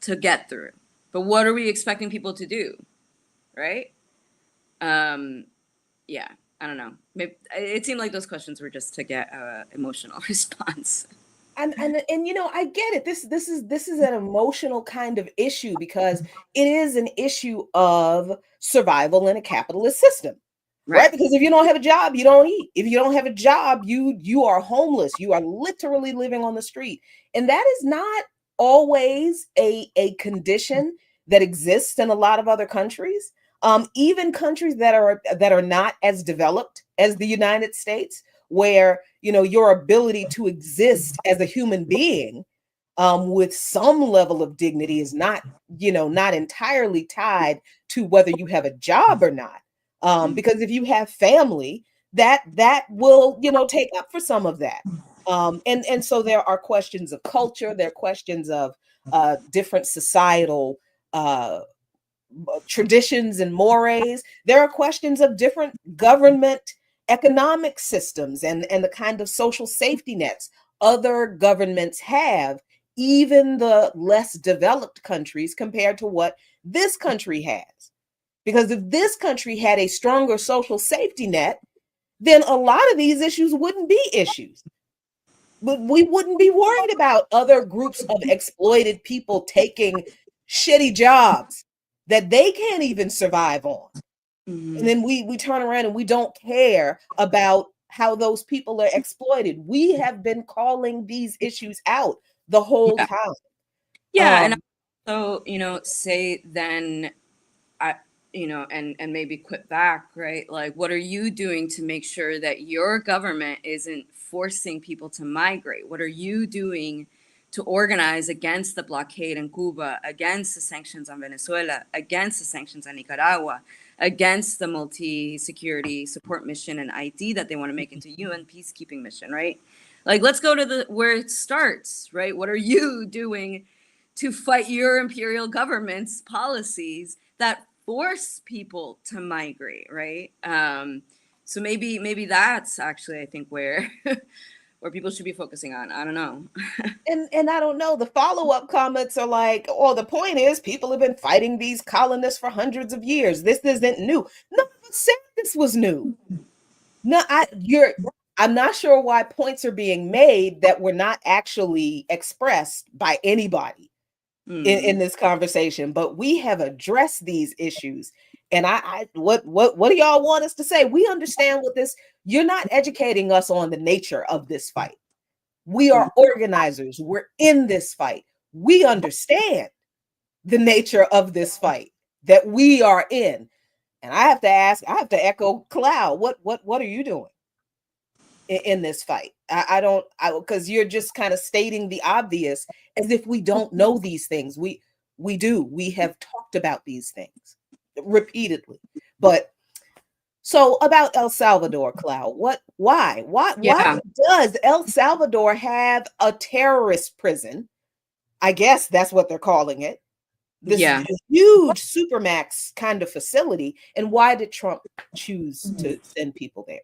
to get through. But what are we expecting people to do, right? Yeah, I don't know. Maybe, it seemed like those questions were just to get emotional response. And you know, I get it. This is an emotional kind of issue because it is an issue of survival in a capitalist system. Right? Because if you don't have a job, you don't eat. If you don't have a job, you are homeless. You are literally living on the street. And that is not always a condition that exists in a lot of other countries. Even countries that are not as developed as the United States, where you know your ability to exist as a human being with some level of dignity is not, you know, not entirely tied to whether you have a job or not. Because if you have family, that will, you know, take up for some of that. And so there are questions of culture, there are questions of different societal traditions and mores. There are questions of different government economic systems and the kind of social safety nets other governments have, even the less developed countries compared to what this country has. Because if this country had a stronger social safety net, then a lot of these issues wouldn't be issues. But we wouldn't be worried about other groups of exploited people taking shitty jobs that they can't even survive on. Mm-hmm. And then we turn around and we don't care about how those people are exploited. We have been calling these issues out the whole time. Yeah, and so, you know, say then and maybe quit back, right? Like, what are you doing to make sure that your government isn't forcing people to migrate? What are you doing to organize against the blockade in Cuba, against the sanctions on Venezuela, against the sanctions on Nicaragua, against the multi-security support mission and ID that they want to make into UN peacekeeping mission, right? Like, let's go to where it starts, right? What are you doing to fight your imperial government's policies that force people to migrate, right? So maybe that's actually, I think, where where people should be focusing on. I don't know. And I don't know. The follow-up comments are like, "Oh, the point is, people have been fighting these colonists for hundreds of years. This isn't new." No one said this was new. No, I'm not sure why points are being made that were not actually expressed by anybody in this conversation. But we have addressed these issues. And what do y'all want us to say? We understand what this. You're not educating us on the nature of this fight. We are organizers. We're in this fight. We understand the nature of this fight that we are in. And I have to echo Cloud. What are you doing in this fight? Because you're just kind of stating the obvious as if we don't know these things. We do. We have talked about these things repeatedly. But so about El Salvador, Cloud, why does El Salvador have a terrorist prison? I guess that's what they're calling it. This huge supermax kind of facility. And why did Trump choose to send people there?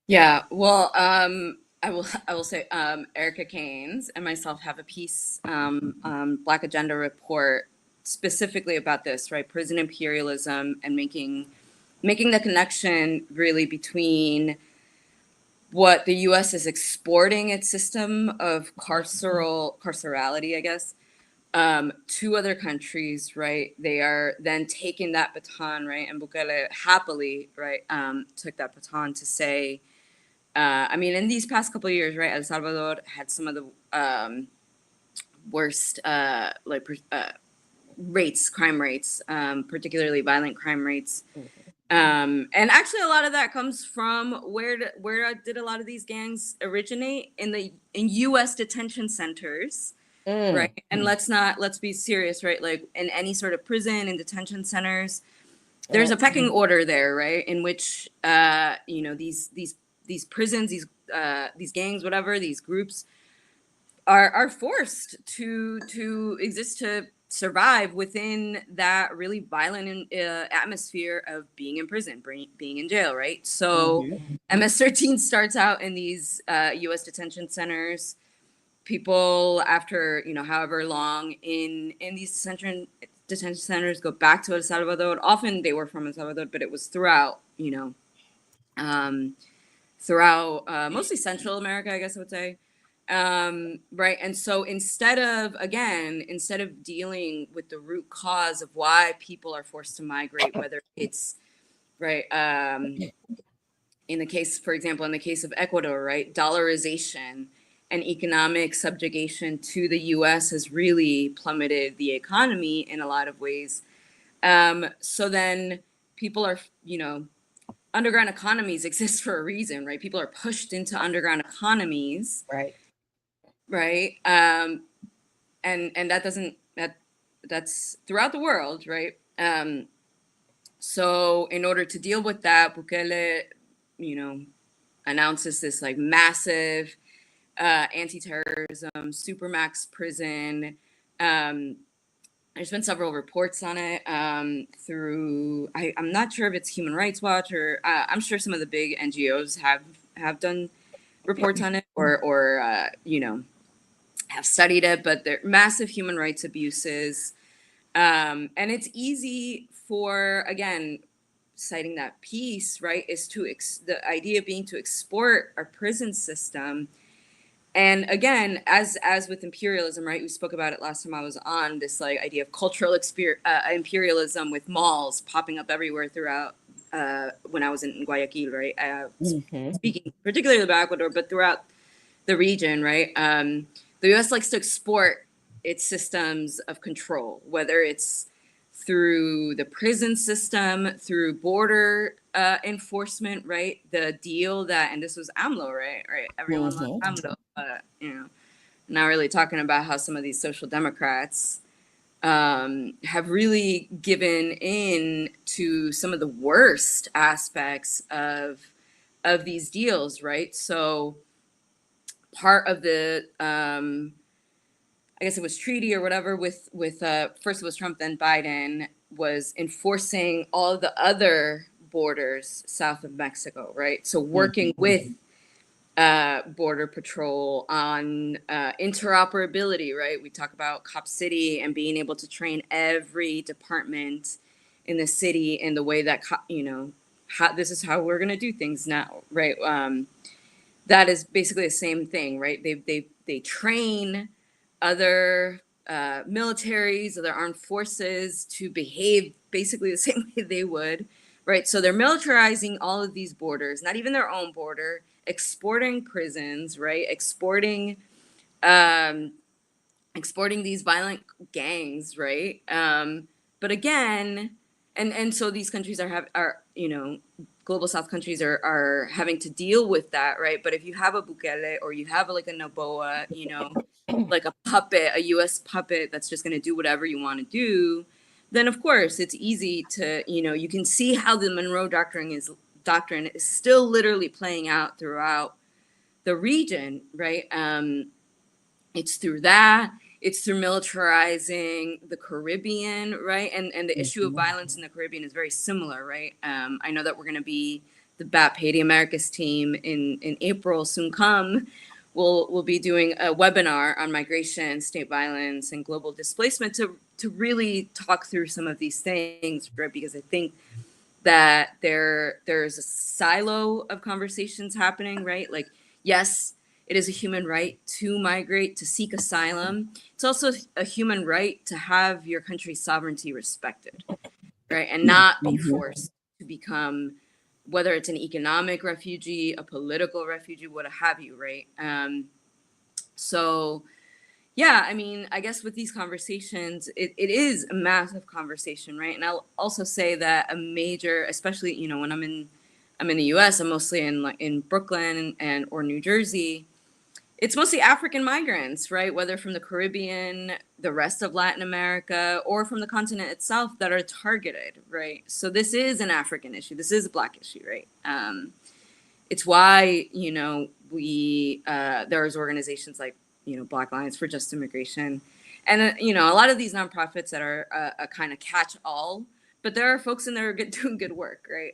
Yeah, well, I will say Erica Keynes and myself have a piece Black Agenda report specifically about this, right? Prison imperialism and making the connection really between what the U.S. is exporting its system of carcerality, I guess, to other countries, right? They are then taking that baton, right? And Bukele happily, right, took that baton to say, I mean, in these past couple of years, right, El Salvador had some of the worst crime rates, particularly violent crime rates. And actually, a lot of that comes from where did a lot of these gangs originate? In U.S. detention centers, right? And let's be serious, right? Like in any sort of prison and detention centers, there's a pecking order there, right? In which these prisons, these gangs, whatever, these groups are forced to exist, to survive within that really violent atmosphere of being in prison, being in jail, right? So MS-13 starts out in these U.S. detention centers. People, after however long in these detention centers, go back to El Salvador. Often they were from El Salvador, but it was throughout mostly Central America, I guess I would say. Right. And so instead of dealing with the root cause of why people are forced to migrate, whether it's right, for example, in the case of Ecuador, right, dollarization and economic subjugation to the US has really plummeted the economy in a lot of ways. So then people are, underground economies exist for a reason, right? People are pushed into underground economies. Right. And that's throughout the world, right? So in order to deal with that, Bukele, announces this like massive anti-terrorism supermax prison. There's been several reports on it through, I'm not sure if it's Human Rights Watch or I'm sure some of the big NGOs have done reports on it or have studied it, but they're massive human rights abuses. And it's easy for, again, citing that piece, right, is the idea being to export our prison system. And again, as with imperialism, right, we spoke about it last time I was on, this like idea of cultural imperialism with malls popping up everywhere throughout when I was in Guayaquil, right, speaking particularly about Ecuador, but throughout the region, right, the U.S. likes to export its systems of control, whether it's through the prison system, through border enforcement, right? The deal that, and this was AMLO, right? Everyone loves AMLO, but not really talking about how some of these social democrats have really given in to some of the worst aspects of these deals, right? So part of the I guess it was treaty or whatever with first it was Trump, then Biden, was enforcing all of the other borders south of Mexico, right? So working with Border Patrol on interoperability, right? We talk about Cop City and being able to train every department in the city in the way that, this is how we're going to do things now, right? That is basically the same thing, right? They train other militaries, other armed forces to behave basically the same way they would, right? So they're militarizing all of these borders, not even their own border, exporting prisons, right? Exporting these violent gangs, right? But again, and so these countries are global South countries are having to deal with that, right? But if you have a Bukele or you have like a Noboa, like a puppet, a U.S. puppet that's just going to do whatever you want to do, then of course it's easy to, you can see how the Monroe Doctrine is still literally playing out throughout the region, right? It's through that. It's through militarizing the Caribbean, right? And the issue of violence in the Caribbean is very similar, right? I know that we're going to be the BAP Haiti Americas team in April, soon come. We'll be doing a webinar on migration, state violence, and global displacement to really talk through some of these things, right? Because I think that there's a silo of conversations happening, right? Like, yes, it is a human right to migrate, to seek asylum. It's also a human right to have your country's sovereignty respected, right? And not be forced to become whether it's an economic refugee, a political refugee, what have you, right? So yeah, I mean, I guess with these conversations, it is a massive conversation, right? And I'll also say that a major, especially, you know, when I'm in the US, I'm mostly in Brooklyn and or New Jersey. It's mostly African migrants, right? Whether from the Caribbean, the rest of Latin America, or from the continent itself that are targeted, right? So this is an African issue. This is a Black issue, right? It's why, you know, there's organizations like, you know, Black Alliance for Just Immigration, and you know, a lot of these nonprofits that are a kind of catch-all, but there are folks in there doing good work, right?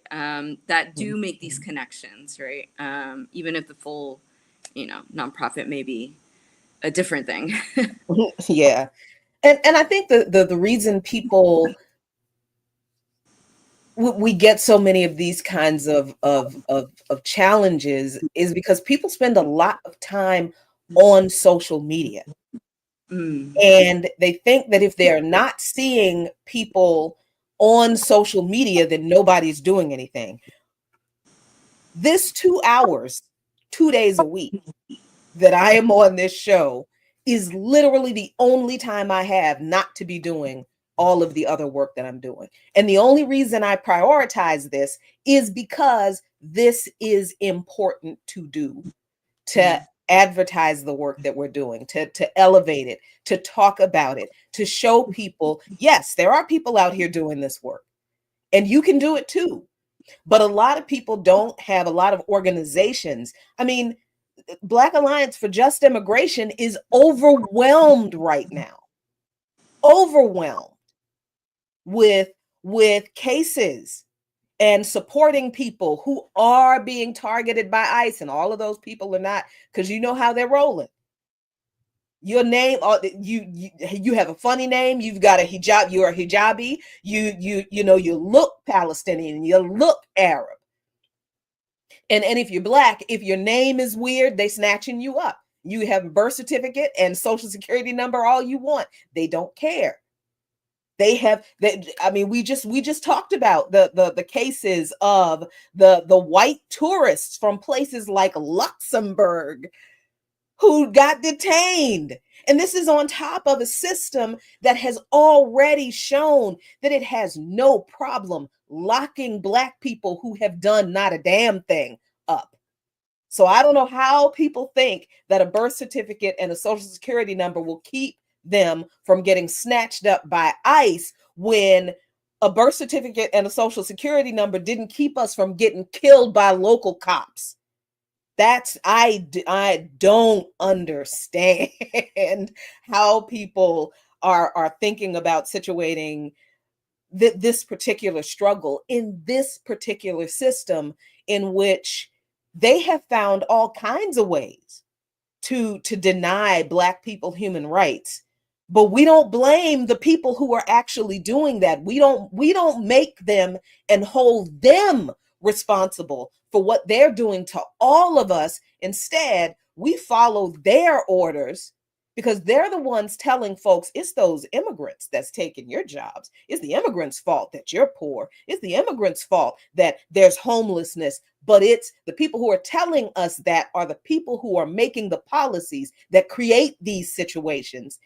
That do make these connections, right? Even if the full, you know, nonprofit may be a different thing. Yeah. And I think the reason people we get so many of these kinds of challenges is because people spend a lot of time on social media. Mm. And they think that if they're not seeing people on social media, then nobody's doing anything. This 2 hours, 2 days a week that I am on this show is literally the only time I have not to be doing all of the other work that I'm doing. And the only reason I prioritize this is because this is important to do, to advertise the work that we're doing, to elevate it, to talk about it, to show people, yes, there are people out here doing this work and you can do it too. But a lot of people don't have a lot of organizations. I mean, Black Alliance for Just Immigration is overwhelmed right now. Overwhelmed with cases and supporting people who are being targeted by ICE, and all of those people are not, because you know how they're rolling. Your name, you have a funny name, you've got a hijab, you're a hijabi, you know, you look Palestinian, you look Arab. And if you're Black, if your name is weird, they snatching you up. You have a birth certificate and social security number all you want. They don't care. They have that. I mean, we just talked about the cases of the white tourists from places like Luxembourg who got detained. And this is on top of a system that has already shown that it has no problem locking Black people who have done not a damn thing up. So I don't know how people think that a birth certificate and a social security number will keep them from getting snatched up by ICE when a birth certificate and a social security number didn't keep us from getting killed by local cops. That's I don't understand how people are thinking about situating this particular struggle in this particular system in which they have found all kinds of ways to deny Black people human rights. But we don't blame the people who are actually doing that. We don't make them and hold them responsible for what they're doing to all of us. Instead, we follow their orders because they're the ones telling folks it's those immigrants that's taking your jobs. It's the immigrants' fault that you're poor. It's the immigrants' fault that there's homelessness. But it's the people who are telling us that are the people who are making the policies that create these situations.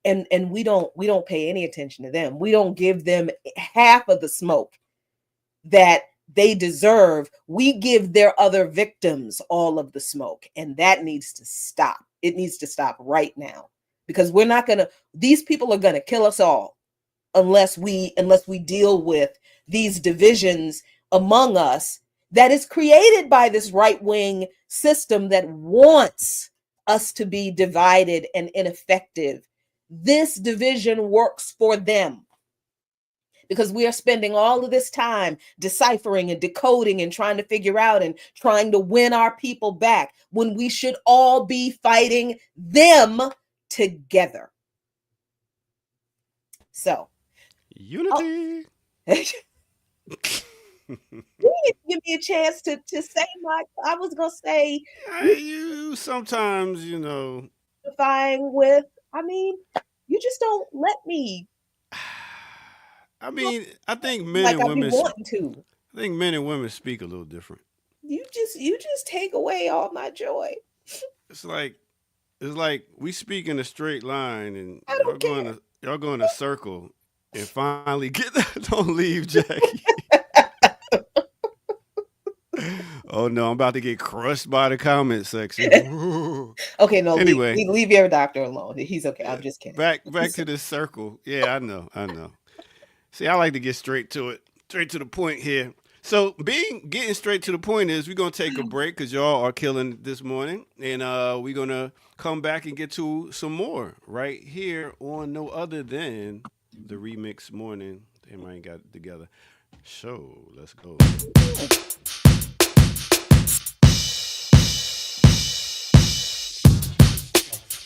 And we don't pay any attention to them. We don't give them half of the smoke that they deserve. We give their other victims all of the smoke, and that needs to stop. It needs to stop right now, because we're not going to, these people are going to kill us all unless we deal with these divisions among us that is created by this right-wing system that wants us to be divided and ineffective. This division works for them because we are spending all of this time deciphering and decoding and trying to figure out and trying to win our people back when we should all be fighting them together. So, unity. Give me a chance to say I was gonna say You sometimes, you know, defying with. I mean, you just don't let me. I mean, I think men Like and I be women. wanting to. think men and women speak a little different. You just take away all my joy. It's like we speak in a straight line, and I don't care. Y'all go in a circle, and finally get that. Don't leave, Jackie. Oh no, I'm about to get crushed by the comment section. Okay, no. Anyway, leave your doctor alone. He's okay. I'm just kidding. Back to this circle. Yeah, I know. See, I like to get straight to the point here. So getting straight to the point is we're gonna take a break because y'all are killing this morning, and we're gonna come back and get to some more right here on no other than the Remix Morning. Damn, I ain't got it together. So let's go.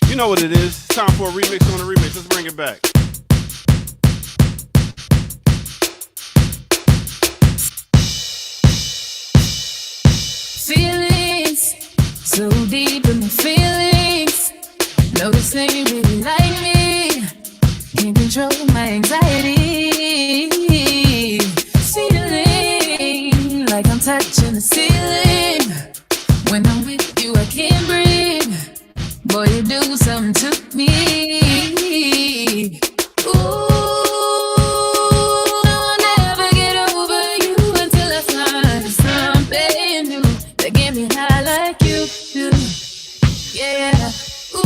You know what it is. It's time for a remix on the remix. Let's bring it back. Feelings so deep in my feelings. Noticing you really like me. Can't control my anxiety. Feeling like I'm touching the ceiling. When I'm with you, I can't breathe. Boy, you do something to me. Ooh, I'll never get over you until I find something new that get me high like you do. Yeah. Ooh,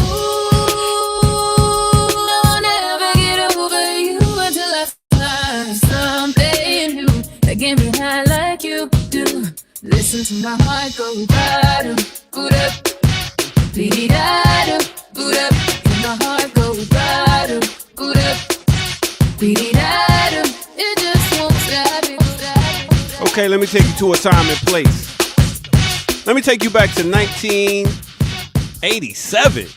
I'll never get over you until I find something new that get me high like you do. Listen to my heart go bottom, boot up. Beat-it-da-da, boot up, and my heart goes bottom, boot up, beat-it-da-da, it just won't stop it. Okay, let me take you to a time and place. Let me take you back to 1987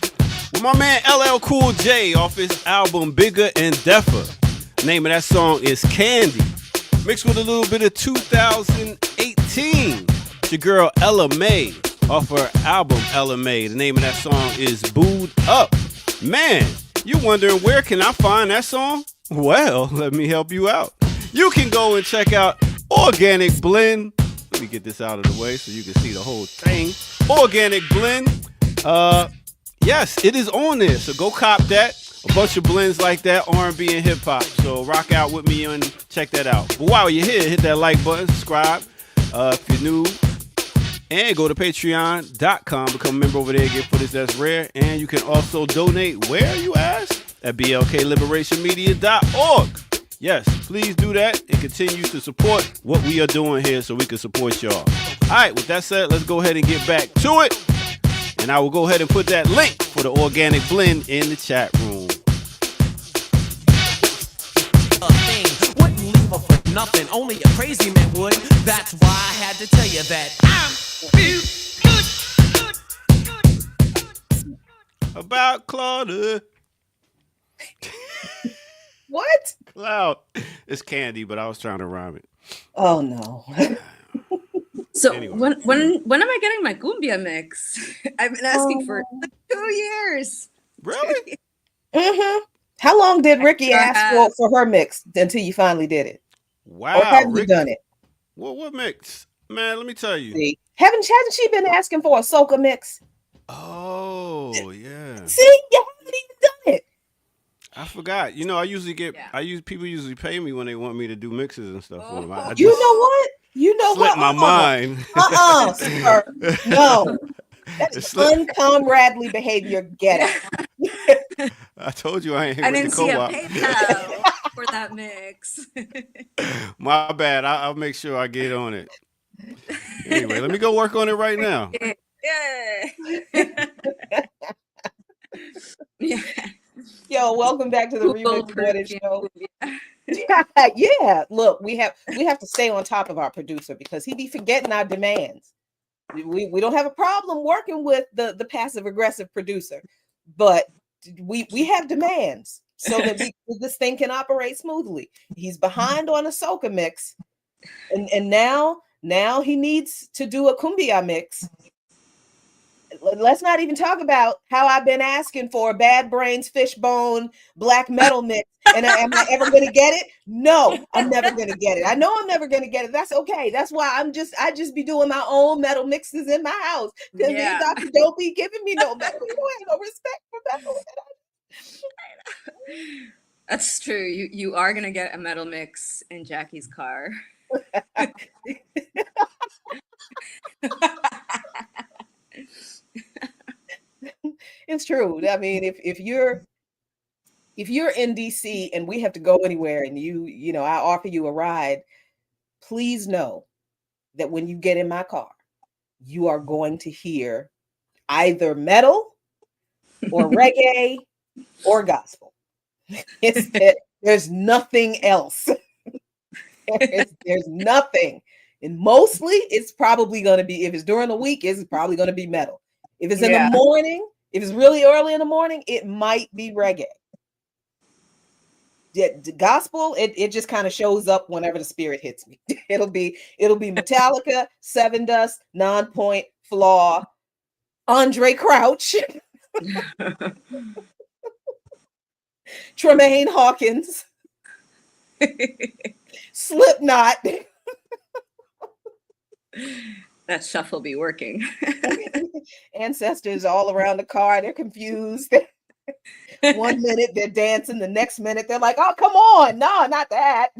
with my man LL Cool J off his album Bigger and Deffer. Name of that song is Candy. Mixed with a little bit of 2018. It's your girl Ella May off her album Ella May. The name of that song is Booed Up. Man, you wondering where can I find that song? Well, let me help you out. You can go and check out Organic Blend. Let me get this out of the way so you can see the whole thing. Organic Blend. Yes, it is on there. So go cop that. A bunch of blends like that, R&B and hip hop. So rock out with me and check that out. But while you're here, hit that like button, subscribe if you're new. And go to patreon.com, become a member over there, get footage that's rare. And you can also donate where, you ask? At blkliberationmedia.org. Yes, please do that and continue to support what we are doing here so we can support y'all. All right, with that said, let's go ahead and get back to it. And I will go ahead and put that link for the Organic Blend in the chat room. Wouldn't leave her for nothing, only a crazy man would. That's why I had to tell you that I'm feel good. About Claudia. What? Cloud. It's Candy, but I was trying to rhyme it. Oh no. So Anyway. when am I getting my cumbia mix? I've been asking for 2 years. Really? Mm-hmm. How long did Ricky ask for her mix until you finally did it? Wow. Or have you Rick, done it? what mix? Man, let me tell you. See, hasn't she been asking for a soca mix? Oh, yeah. See, you haven't even done it. I forgot. You know, people usually pay me when they want me to do mixes and stuff for them. I You know what? You know slipped what? my mind. Sir. No. That is uncomradely behavior. Get it. I told you I ain't I with didn't the see a co-op. PayPal for that mix. My bad. I'll make sure I get on it. Anyway, let me go work on it right now. Yeah. Yo, welcome back to the Google Remix Morning Show. Yeah. Yeah. Look, we have to stay on top of our producer because he be forgetting our demands. We don't have a problem working with the passive aggressive producer, but we have demands so that this thing can operate smoothly. He's behind on a soca mix, and now he needs to do a cumbia mix. let's not even talk about how I've been asking for a Bad Brains Fishbone black metal mix. And am I ever going to get it? No, I'm never going to get it. I know I'm never going to get it. That's okay. That's why I just be doing my own metal mixes in my house. Because Yeah. Dr. Don't be giving me no metal. You don't have no respect for metal. That's true. You are gonna get a metal mix in Jackie's car. It's true. I mean, if you're in DC and we have to go anywhere and you know, I offer you a ride, please know that when you get in my car, you are going to hear either metal or reggae or gospel. There's nothing else. There's nothing. And mostly it's probably going to be, if it's during the week, it's probably going to be metal. If it's in the morning, if it's really early in the morning, it might be reggae. The gospel, it just kind of shows up whenever the spirit hits me. It'll be Metallica, Seven Dust, Nonpoint, Flaw, Andre Crouch, Tremaine Hawkins, Slipknot. That shuffle be working. Ancestors all around the car, they're confused. One minute they're dancing, the next minute they're like, "Oh, come on, no, not that."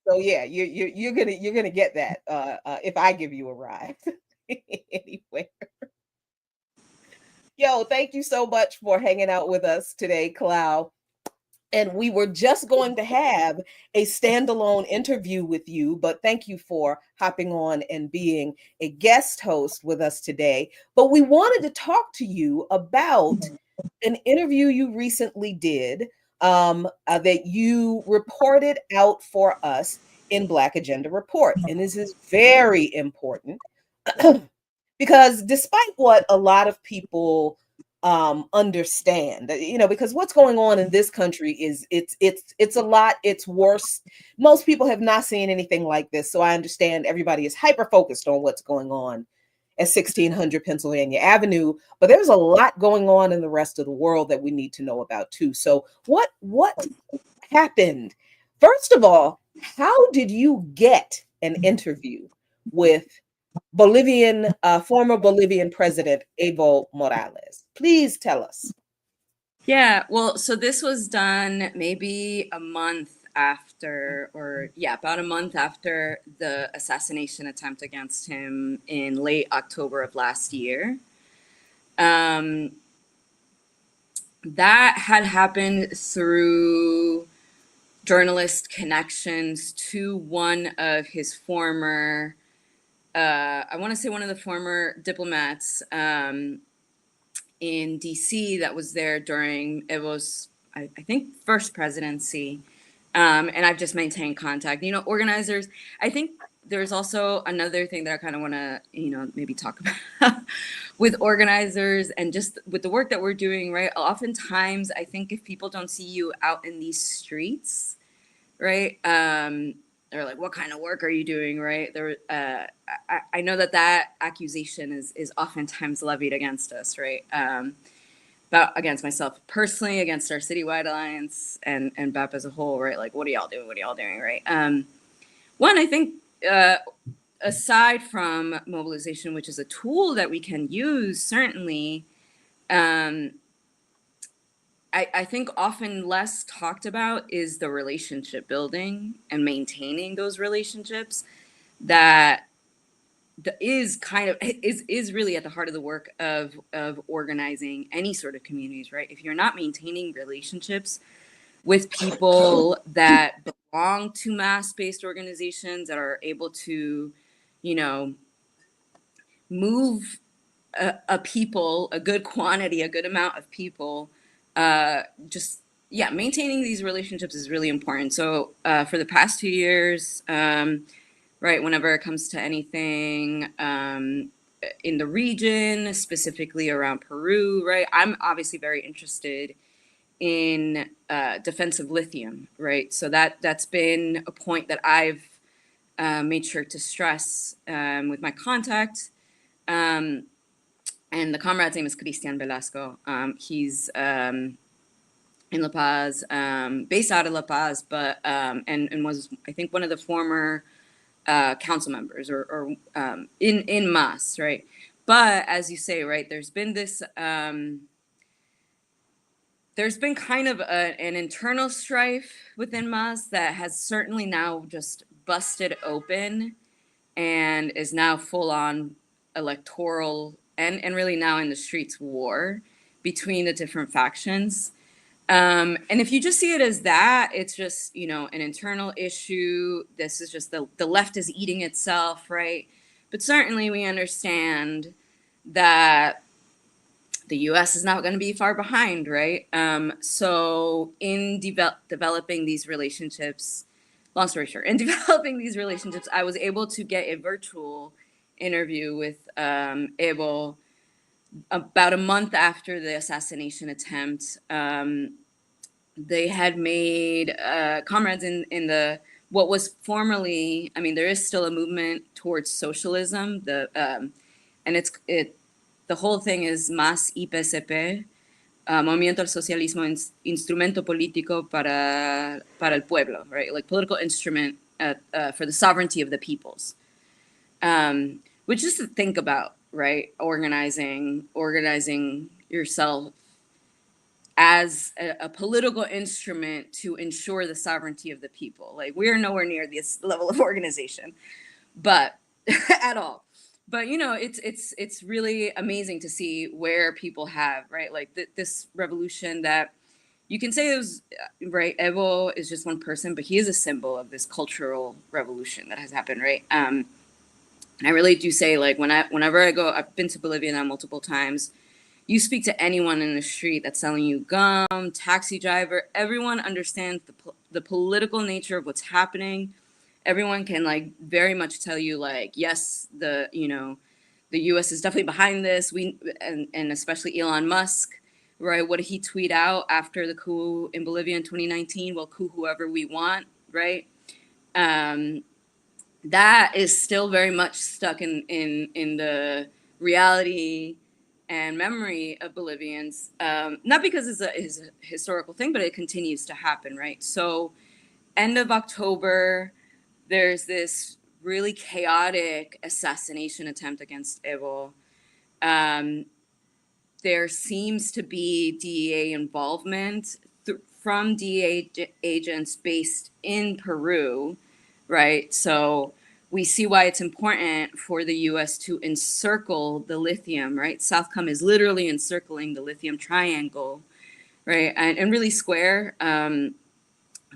So yeah, you're gonna get that if I give you a ride anywhere. Yo, thank you so much for hanging out with us today, Clow. And we were just going to have a standalone interview with you, but thank you for hopping on and being a guest host with us today. But we wanted to talk to you about an interview you recently did that you reported out for us in Black Agenda Report. And this is very important because despite what a lot of people understand, you know, because what's going on in this country is it's a lot. It's worse. Most people have not seen anything like this. So I understand everybody is hyper focused on what's going on at 1600 Pennsylvania Avenue, but there's a lot going on in the rest of the world that we need to know about too. So what happened? First of all, how did you get an interview with former Bolivian President Evo Morales? Please tell us. Yeah, well, so this was done maybe a month after, about a month after the assassination attempt against him in late October of last year. That had happened through journalist connections to one of his former, I want to say one of the former diplomats in DC that was there during Evo's, I think, first presidency. And I've just maintained contact. You know, organizers, I think there's also another thing that I kind of want to, you know, maybe talk about with organizers and just with the work that we're doing, right? Oftentimes, I think if people don't see you out in these streets, right? They're like, what kind of work are you doing, right? I know that accusation is oftentimes levied against us, right? But against myself personally, against our citywide alliance and BAP as a whole, right? Like, what are y'all doing? What are y'all doing, right? One, I think, aside from mobilization, which is a tool that we can use, certainly, I think often less talked about is the relationship building and maintaining those relationships that is really at the heart of the work of organizing any sort of communities, right? If you're not maintaining relationships with people that belong to mass-based organizations that are able to, you know, move a good quantity, a good amount of people, maintaining these relationships is really important. So for the past 2 years, right, whenever it comes to anything in the region, specifically around Peru, right, I'm obviously very interested in defense of lithium, right? So that's been a point that I've made sure to stress with my contact. And the comrade's name is Cristian Velasco. He's in La Paz, based out of La Paz, but and was, I think, one of the former council members or in MAS, right? But as you say, right, there's been this there's been kind of an internal strife within MAS that has certainly now just busted open and is now full on electoral and really now in the streets war between the different factions. And if you just see it as that, it's just, you know, an internal issue. This is just the left is eating itself, right? But certainly we understand that the US is not going to be far behind, right? So in developing these relationships, long story short, in developing these relationships, I was able to get a virtual interview with Evo about a month after the assassination attempt. They had made comrades in the what was formerly, I mean, there is still a movement towards socialism. And the whole thing is MAS IPSP, Movimiento al Socialismo, Instrumento Político para el Pueblo, right? Like political instrument for the sovereignty of the peoples. Which is to think about, right? Organizing yourself as a political instrument to ensure the sovereignty of the people. Like, we're nowhere near this level of organization, but at all. But you know, it's really amazing to see where people have, right, like this revolution that you can say it was, right, Evo is just one person, but he is a symbol of this cultural revolution that has happened, right? And I really do say, like, whenever I go, I've been to Bolivia now multiple times. You speak to anyone in the street that's selling you gum, taxi driver, everyone understands the political nature of what's happening. Everyone can, like, very much tell you, like, yes, the US is definitely behind this. And especially Elon Musk, right? What did he tweet out after the coup in Bolivia in 2019? We'll coup whoever we want, right? That is still very much stuck in the reality and memory of Bolivians, not because it's a historical thing, but it continues to happen, right? So end of October, there's this really chaotic assassination attempt against Evo. There seems to be DEA involvement from DEA agents based in Peru, right? So we see why it's important for the US to encircle the lithium, right? Southcom is literally encircling the lithium triangle, right? And really square. The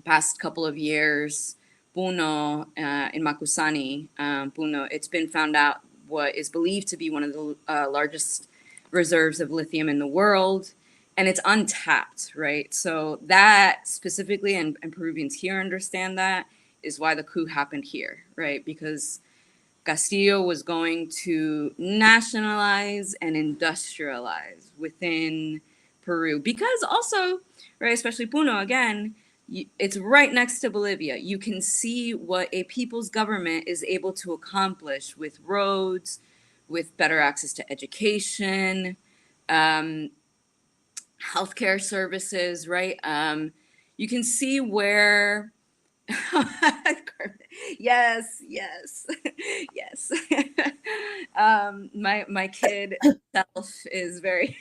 past couple of years, Puno in Macusani, Puno, it's been found out what is believed to be one of the largest reserves of lithium in the world, and it's untapped, right? So that specifically, and Peruvians here understand that, is why the coup happened here, right? Because Castillo was going to nationalize and industrialize within Peru. Because also, right, especially Puno, again, it's right next to Bolivia. You can see what a people's government is able to accomplish with roads, with better access to education, healthcare services, right? You can see where yes. My kid self is very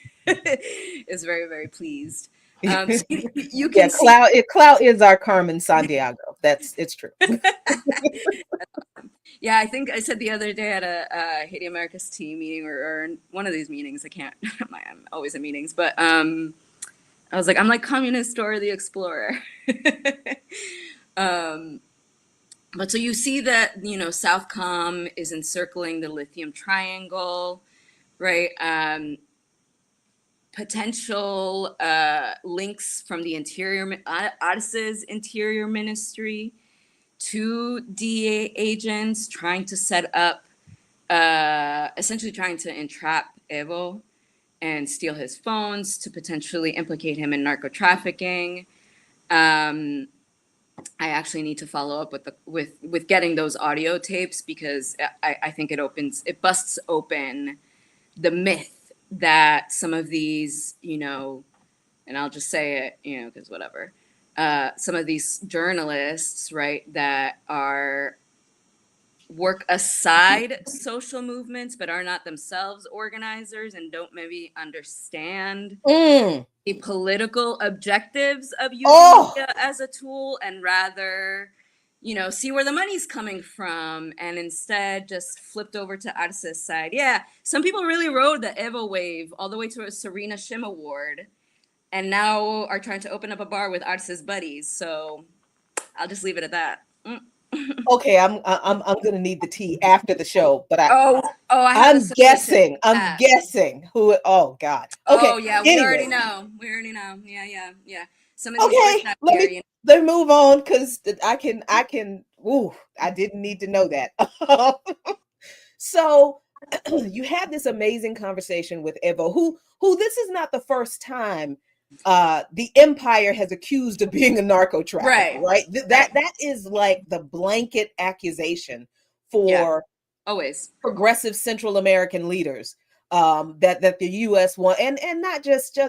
is very, very pleased. So you can see Clout is our Carmen Sandiego. It's true. Yeah, I think I said the other day at a Haiti America's team meeting or one of these meetings. I can't. I'm always in meetings, but I was like, I'm like Communist Dora the Explorer. But so you see that, you know, Southcom is encircling the lithium triangle, right? Potential links from the Interior, Arce's Interior Ministry to DEA agents trying to set up, essentially trying to entrap Evo and steal his phones to potentially implicate him in narco trafficking. I actually need to follow up with with getting those audio tapes, because I think it busts open the myth that some of these, and I'll just say it, because whatever, some of these journalists, right, that are work aside social movements but are not themselves organizers and don't maybe understand Mm. the political objectives of using Oh, media as a tool, and rather, see where the money's coming from, and instead just flipped over to Arce's side. Yeah, some people really rode the Evo wave all the way to a Serena Shim award, and now are trying to open up a bar with Arce's buddies. So I'll just leave it at that. okay. I'm gonna need the tea after the show, but I have a I'm suggestion. guessing. I'm guessing who. Oh God. Okay. Oh yeah, we already Anyway. know. We already know. Yeah. Some of these bricks Okay. out Let here, me let me move on because I can. Ooh, I didn't need to know that. So you had this amazing conversation with Evo, who this is not the first time the empire has accused of being a narco trafficker, right? right? Right. That is like the blanket accusation Yeah. for Always. progressive Central American leaders, that the U.S. want, and not just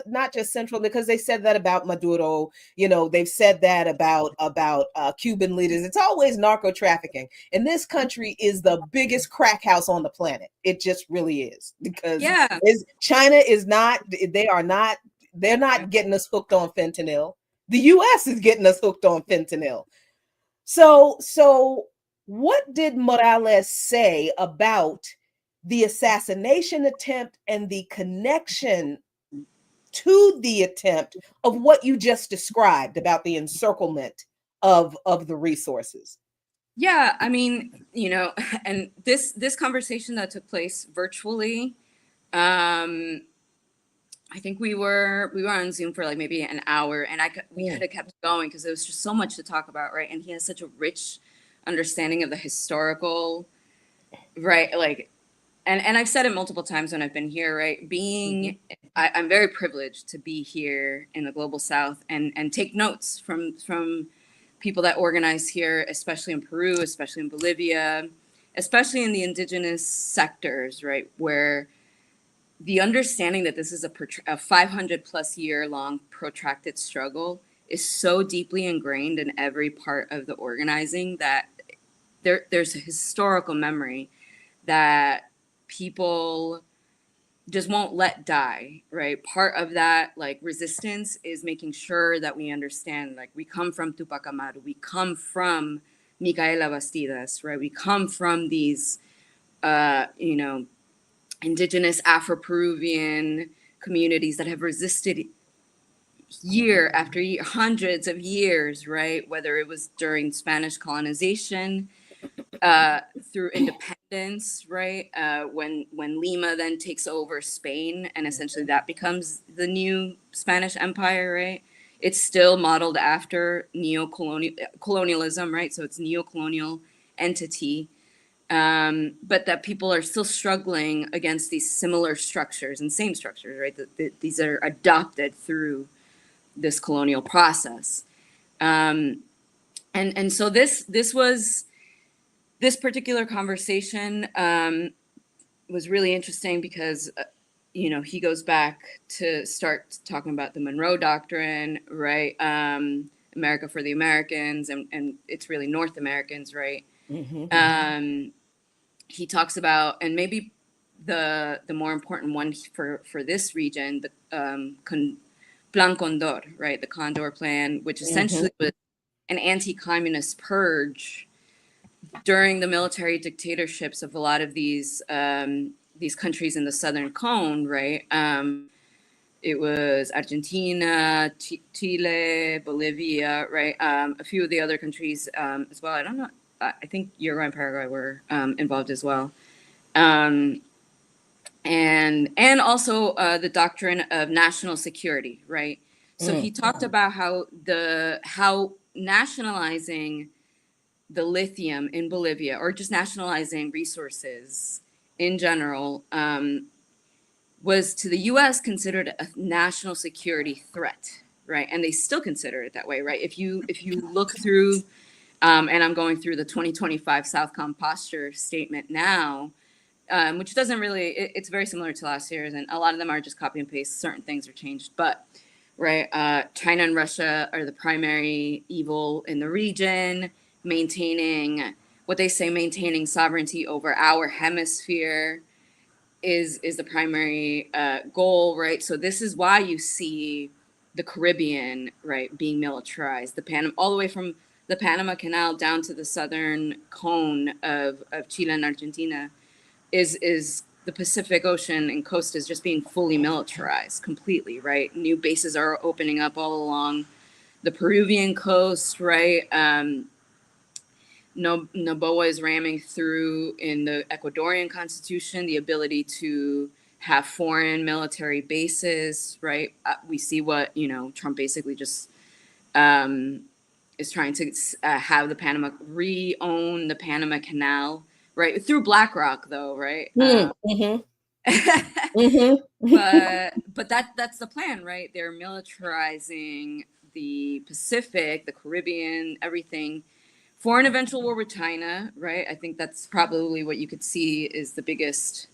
Central, because they said that about Maduro. They've said that about Cuban leaders. It's always narco trafficking, and this country is the biggest crack house on the planet. It just really is, because Yeah. China is not. They're not getting us hooked on fentanyl. The U.S. is getting us hooked on fentanyl. So what did Morales say about the assassination attempt and the connection to the attempt of what you just described about the encirclement of the resources? Yeah, I mean, and this conversation that took place virtually, I think we were on Zoom for like maybe an hour, and we could have kept going because there was just so much to talk about, right? And he has such a rich understanding of the historical, right? Like, and I've said it multiple times when I've been here, right? I'm very privileged to be here in the global South and take notes from people that organize here, especially in Peru, especially in Bolivia, especially in the indigenous sectors, right? Where the understanding that this is a 500 plus year long protracted struggle is so deeply ingrained in every part of the organizing that there's a historical memory that people just won't let die, right? Part of that like resistance is making sure that we understand, like, we come from Tupac Amaru, we come from Micaela Bastidas, right? We come from these indigenous Afro-Peruvian communities that have resisted year after year, hundreds of years, right? Whether it was during Spanish colonization, through independence, right? When Lima then takes over Spain, and essentially that becomes the new Spanish Empire, right? It's still modeled after colonialism, right? So it's neo-colonial entity, but that people are still struggling against these similar structures and same structures, right? These are adopted through this colonial process, and so this particular conversation was really interesting because he goes back to start talking about the Monroe Doctrine, right? America for the Americans, and it's really North Americans, right? Mm-hmm. He talks about, and maybe the more important one for this region, the Plan Condor, right? The Condor Plan, which essentially was an anti-communist purge during the military dictatorships of a lot of these countries in the Southern Cone, right? It was Argentina, Chile, Bolivia, right? A few of the other countries as well. I don't know. I think Uruguay and Paraguay were involved as well, and also the doctrine of national security, right? So he talked about how nationalizing the lithium in Bolivia, or just nationalizing resources in general, was to the U.S. considered a national security threat, right? And they still consider it that way, right? If you look through, and I'm going through the 2025 Southcom posture statement now, which doesn't really, it's very similar to last year's, and a lot of them are just copy and paste. Certain things are changed, but right, China and Russia are the primary evil in the region, maintaining what they say, maintaining sovereignty over our hemisphere is the primary goal, right? So this is why you see the Caribbean, right, being militarized, the Panama, all the way from the Panama Canal down to the southern cone of Chile and Argentina, is the Pacific Ocean and coast is just being fully militarized completely, right? New bases are opening up all along the Peruvian coast, right? Noboa is ramming through in the Ecuadorian constitution the ability to have foreign military bases, right? We see what, Trump basically just is trying to have the re-own the Panama Canal, right? Through BlackRock, though, right? Mm-hmm. Mm-hmm. But that's the plan, right? They're militarizing the Pacific, the Caribbean, everything for an eventual war with China, right? I think that's probably what you could see is the biggest,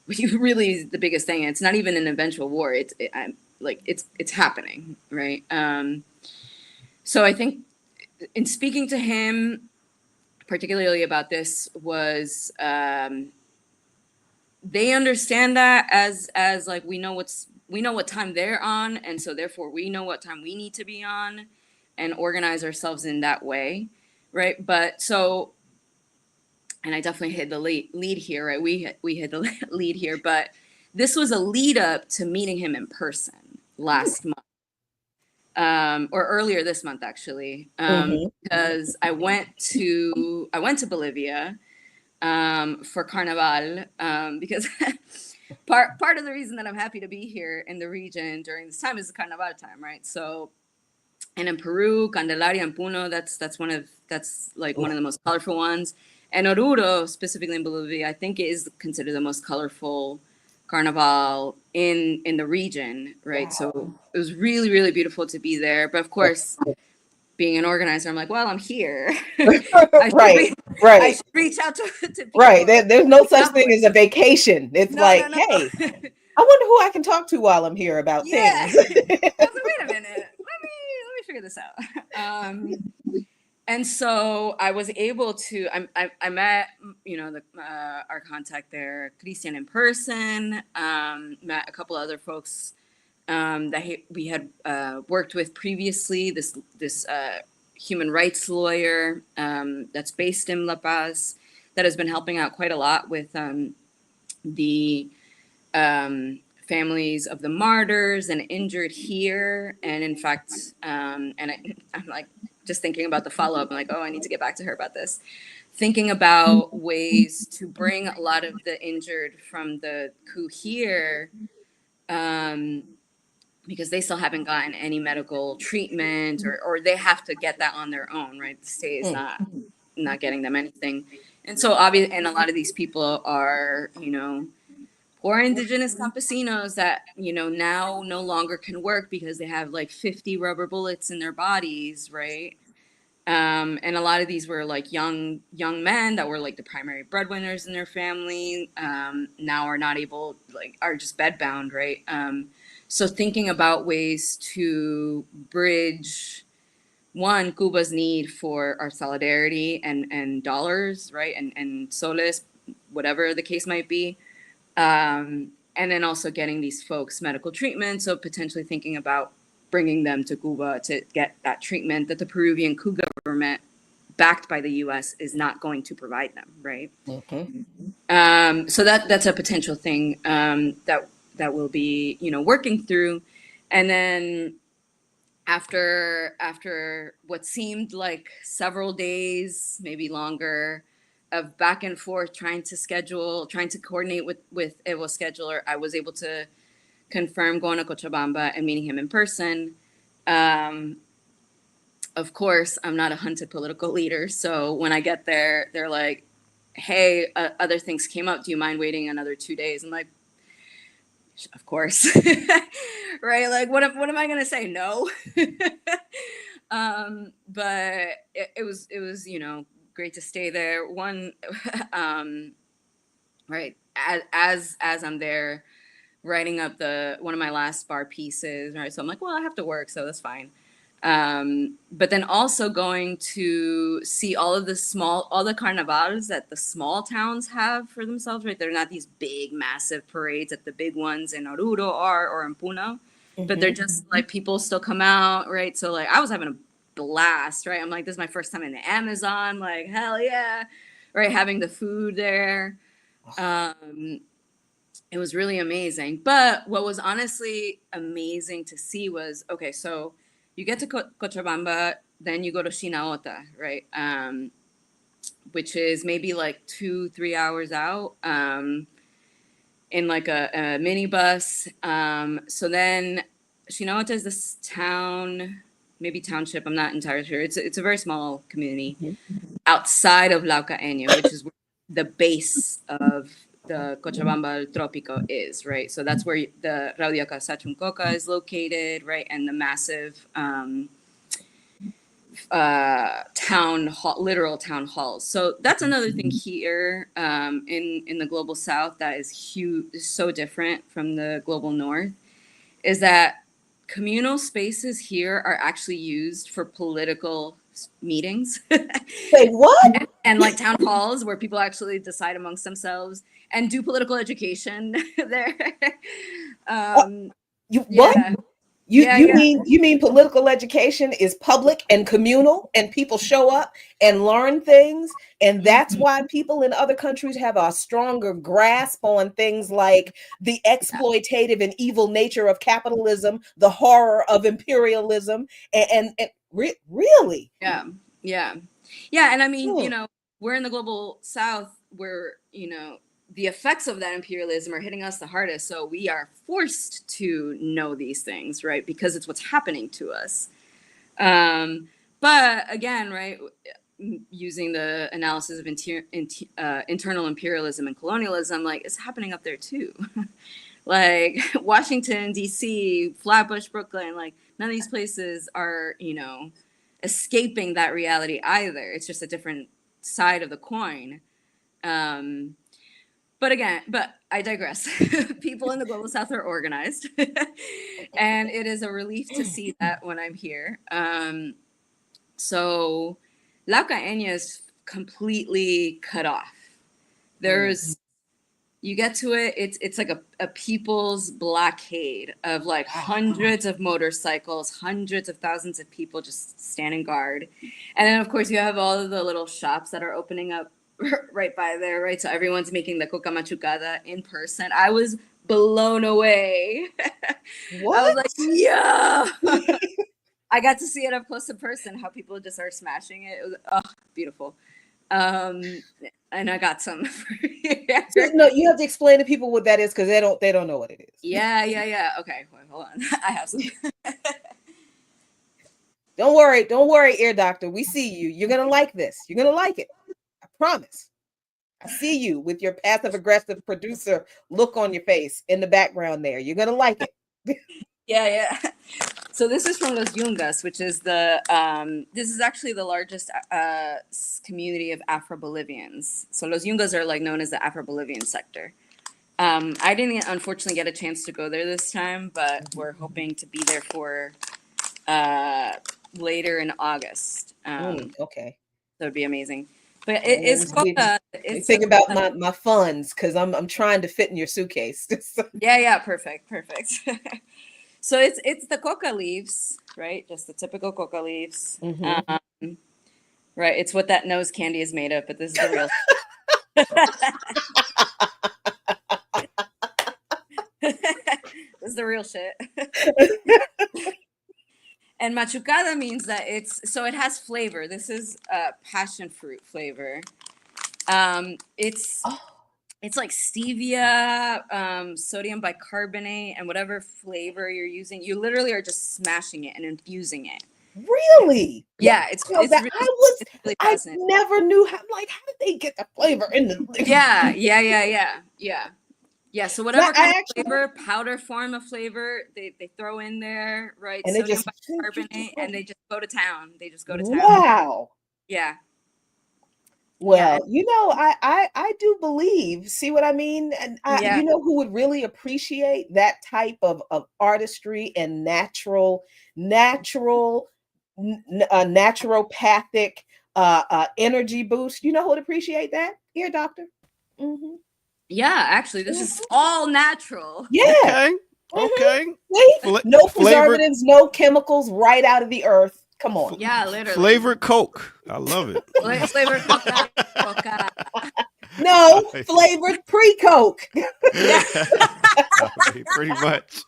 really the biggest thing. It's not even an eventual war. It's happening, right? So I think in speaking to him, particularly about this, was they understand that as like we know what time they're on, and so therefore we know what time we need to be on, and organize ourselves in that way, right? But so, and I definitely hit the lead here, right? We hit the lead here, but this was a lead up to meeting him in person last month. Or earlier this month, actually, because I went to Bolivia for Carnival, because part of the reason that I'm happy to be here in the region during this time is the Carnival time, right? So, and in Peru, Candelaria and Puno, that's one of the most colorful ones, and Oruro, specifically in Bolivia, I think is considered the most colorful carnival in the region, right? Wow. So it was really, really beautiful to be there. But of course, being an organizer, I'm like, well, I'm here. Right. I should reach out to people. Right. There's no such thing as a vacation. It's no. Hey, I wonder who I can talk to while I'm here about things. I was like, wait a minute. Let me figure this out. And so I was able to, I met, our contact there, Christian, in person, met a couple other folks that we had worked with previously, this human rights lawyer that's based in La Paz that has been helping out quite a lot with the families of the martyrs and injured here. And in fact, I'm like, just thinking about the follow-up, I'm like, oh, I need to get back to her about this. Thinking about ways to bring a lot of the injured from the coup here, because they still haven't gotten any medical treatment, or they have to get that on their own, right? The state is not getting them anything. And so obviously, and a lot of these people are, poor indigenous campesinos that, now no longer can work because they have like 50 rubber bullets in their bodies, right? And a lot of these were like young men that were like the primary breadwinners in their family, now are not able, are just bedbound, right? So thinking about ways to bridge, one, Cuba's need for our solidarity and dollars, right? And soles, whatever the case might be. And then also getting these folks medical treatment. So potentially thinking about bringing them to Cuba to get that treatment that the Peruvian coup government, backed by the U.S., is not going to provide them, right? Okay. So that's a potential thing that we'll be, working through. And then after what seemed like several days, maybe longer, of back and forth trying to coordinate with Evo's scheduler, I was able to confirm going to Cochabamba and meeting him in person. Of course, I'm not a hunted political leader, so when I get there, they're like, hey, other things came up. Do you mind waiting another 2 days? I'm like, of course. Right? Like, what am I gonna say? No. But it was, great to stay there. One, right, as I'm there writing up one of my last bar pieces, right? So I'm like, well, I have to work, so that's fine. But then also going to see all the carnivals that the small towns have for themselves, right? They're not these big, massive parades that the big ones in Oruro are, or in Puno, but they're just like, people still come out, right? So like, I was having a blast, right? I'm like, this is my first time in the Amazon, like, hell yeah, right? Having the food there. It was really amazing. But what was honestly amazing to see was, okay, so you get to Cochabamba, then you go to Chinaota, right? Which is maybe like 2-3 hours out, in like a minibus. So then Chinaota is this town, maybe township, I'm not entirely sure. It's a very small community outside of Laucaeño, which is where the base of the Cochabamba Trópico is, right? So that's where the Radio Casachuncoca is located, right? And the massive town hall, literal town halls. So that's another thing here, in the global south, that is huge, so different from the global north, is that communal spaces here are actually used for political meetings. Wait, what? And like town halls where people actually decide amongst themselves and do political education there. What? Yeah. You mean political education is public and communal, and people show up and learn things, and that's why people in other countries have a stronger grasp on things like the exploitative and evil nature of capitalism, the horror of imperialism, and really? Yeah. And I mean, we're in the global south where, the effects of that imperialism are hitting us the hardest. So we are forced to know these things, right? Because it's what's happening to us. But again, right, using the analysis of internal imperialism and colonialism, like, it's happening up there too. Like Washington, D.C., Flatbush, Brooklyn, like, none of these places are, escaping that reality either. It's just a different side of the coin. But I digress. People in the global south are organized. And it is a relief to see that when I'm here. So Laucaeña is completely cut off. You get to it, it's like a people's blockade of like hundreds of motorcycles, hundreds of thousands of people just standing guard. And then of course you have all of the little shops that are opening up right by there, right? So everyone's making the coca machucada in person. I was blown away. What? I was like, yeah. I got to see it up close in person, how people just are smashing it. It was beautiful. And I got some. No, you have to explain to people what that is, because they don't know what it is. Yeah. Okay, hold on. I have some. Don't worry, ear doctor. We see you. You're gonna like this. You're gonna like it. I promise. I see you with your passive aggressive producer look on your face in the background there. You're gonna like it. Yeah. So this is from Los Yungas, which is this is actually the largest community of Afro-Bolivians. So Los Yungas are like known as the Afro-Bolivian sector. I didn't unfortunately get a chance to go there this time, but we're hoping to be there for later in August. Okay. That would be amazing. But it's coca. Think about my funds, because I'm trying to fit in your suitcase. Yeah, perfect. So it's the coca leaves, right? Just the typical coca leaves. Right. It's what that nose candy is made of, but this is the real. This is the real shit. And machucada means that it has flavor. This is passion fruit flavor. It's like stevia, sodium bicarbonate, and whatever flavor you're using. You literally are just smashing it and infusing it. Really? Yeah, I never knew how. Like, how did they get the flavor in the? Yeah. Yeah, so whatever I kind of actually, flavor, powder form of flavor, they throw in there, right? and it Sodium just, bicarbonate, and they just go to town. They just go to town. wow. Yeah, yeah, Well, I do believe, see what I mean? And yeah. who would really appreciate that type of artistry and natural, naturopathic energy boost. You know who would appreciate that? Ear doctor. Hmm. Yeah, actually, this is all natural. Yeah. Okay. Mhm. Okay. See? No Flavored preservatives, no chemicals, right out of the earth. Come on. Yeah, literally. flavored Coke. I love it. Flavor coca, coca. No, flavored pre-Coke. Pretty much.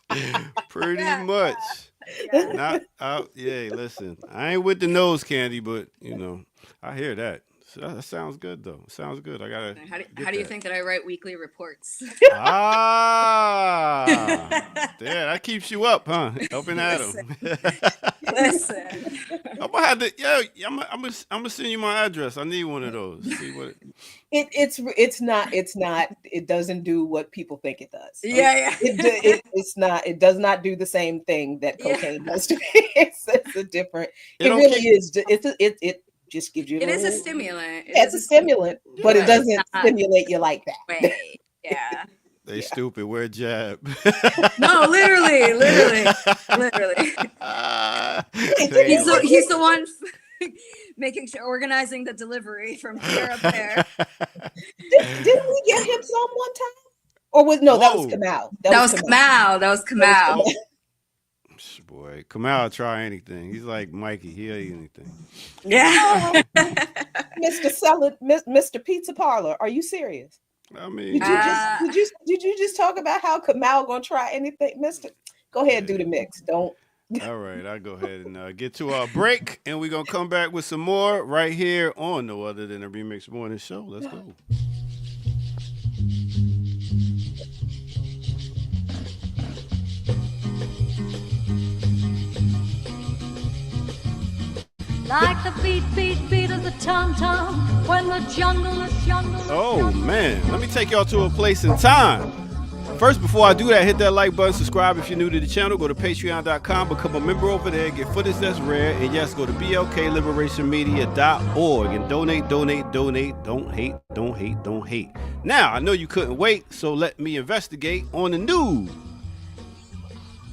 Pretty Yeah. much. Yeah. Not out. Yeah, listen. I ain't with the nose candy, but I hear that. So that sounds good though. Sounds good. I gotta. How do you think that I write weekly reports? Ah, yeah, that keeps you up, huh? Helping Adam. Listen. I'm gonna have to. Yeah, I'm gonna send you my address. I need one of those. See what? It's not. It doesn't do what people think it does. Yeah. It's not. It does not do the same thing that Yeah. cocaine does to me. It's a different. It It don't really keep- is. It just gives you. It is a little- stimulant. Yeah, it's a stimulant, but it Yeah. doesn't It's not- stimulate you like that. Wait. Yeah. They stupid. Wear a jab. No, literally. He's the one making sure organizing the delivery from here up there. Didn't we get him some one time? Or was that was Whoa. Kamau? That was Kamau. Boy, Kamau try anything. He's like Mikey. He'll eat anything. Yeah. Mr. Pizza Parlor. Are you serious? I mean, Did you just talk about how Kamau gonna try anything, Mister? Go ahead, do the mix. Don't. all right. I'll go ahead and get to our break, and we're gonna come back with some more right here on No Other Than a Remix Morning Show. Let's go. Like the beat of the tom-tom when the jungle is jungle. Oh man, let me take y'all to a place in time. First, before I do that, hit that like button, subscribe if you're new to the channel, go to patreon.com, become a member over there, get footage that's rare, and yes, go to blkliberationmedia.org and donate, don't hate. Now, I know you couldn't wait, so let me investigate on the new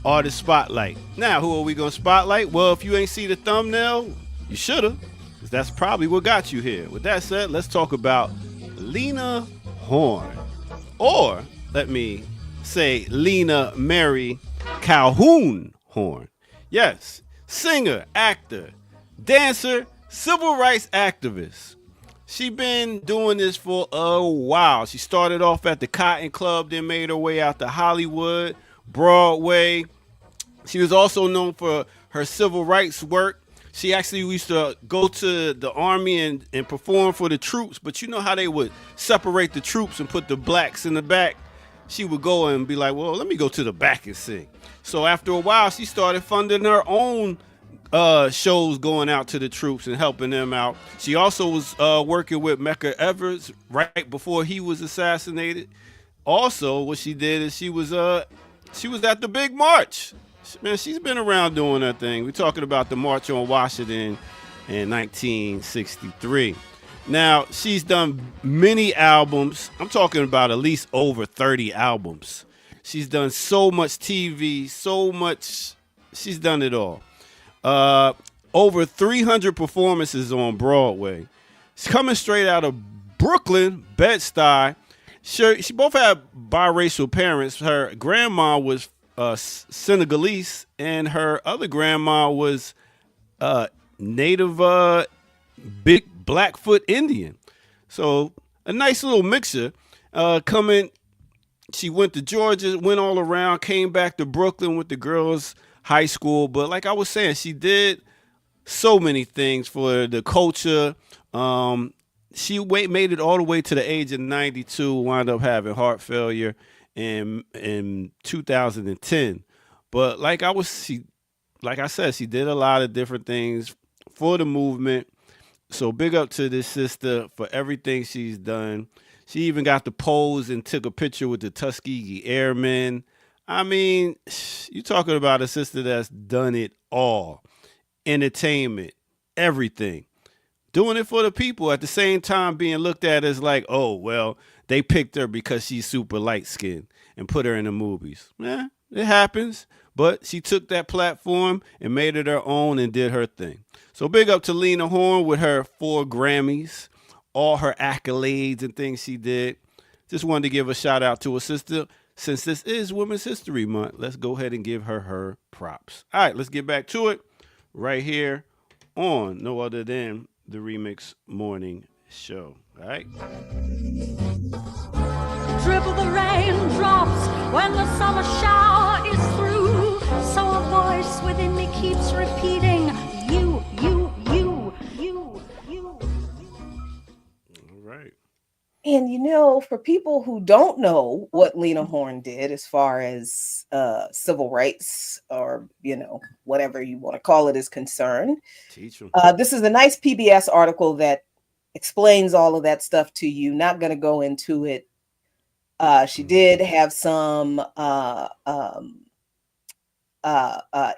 Artist Spotlight. Now, who are we going to spotlight? Well, if you ain't see the thumbnail, you should have, because that's probably what got you here. With that said, let's talk about Lena Horne, or let me say Lena Mary Calhoun Horne. Yes, singer, actor, dancer, civil rights activist. She been doing this for a while. She started off at the Cotton Club, then made her way out to Hollywood, Broadway. She was also known for her civil rights work. She actually used to go to the army and perform for the troops, but you know how they would separate the troops and put the blacks in the back? She would go and be like, well, let me go to the back and sing. So after a while, she started funding her own shows going out to the troops and helping them out. She also was working with Medgar Evers right before he was assassinated. Also, what she did is she was at the Big March. Man, she's been around doing that thing. We're talking about the March on Washington in 1963. Now, she's done many albums. I'm talking about at least over 30 albums. She's done so much TV, so much. She's done it all. Over 300 performances on Broadway. She's coming straight out of Brooklyn, Bed-Stuy. She both had biracial parents. Her grandma was Senegalese, and her other grandma was native big Blackfoot Indian. So a nice little mixture. She went to Georgia, went all around, came back to Brooklyn with the girls' high school. But like I was saying, she did so many things for the culture. She made it all the way to the age of 92, wound up having heart failure in 2010. But like I said, she did a lot of different things for the movement. So big up to this sister for everything she's done. She even got the pose and took a picture with the Tuskegee Airmen. I mean, you talking about a sister that's done it all. Entertainment, everything. Doing it for the people at the same time being looked at as like, oh, well, they picked her because she's super light skinned and put her in the movies. Yeah, it happens. But she took that platform and made it her own and did her thing. So big up to Lena Horne with her 4 Grammys, all her accolades and things she did. Just wanted to give a shout out to her sister. Since this is Women's History Month, let's go ahead and give her props. All right, let's get back to it right here on no other than the Remix Morning Show. All right. Dribble the raindrops when the summer shower is through. So a voice within me keeps repeating, you. All right. And you know, for people who don't know what Lena Horne did as far as civil rights or, you know, whatever you want to call it is concerned, Teach them. this is a nice PBS article that explains all of that stuff to you. Not going to go into it. She did have some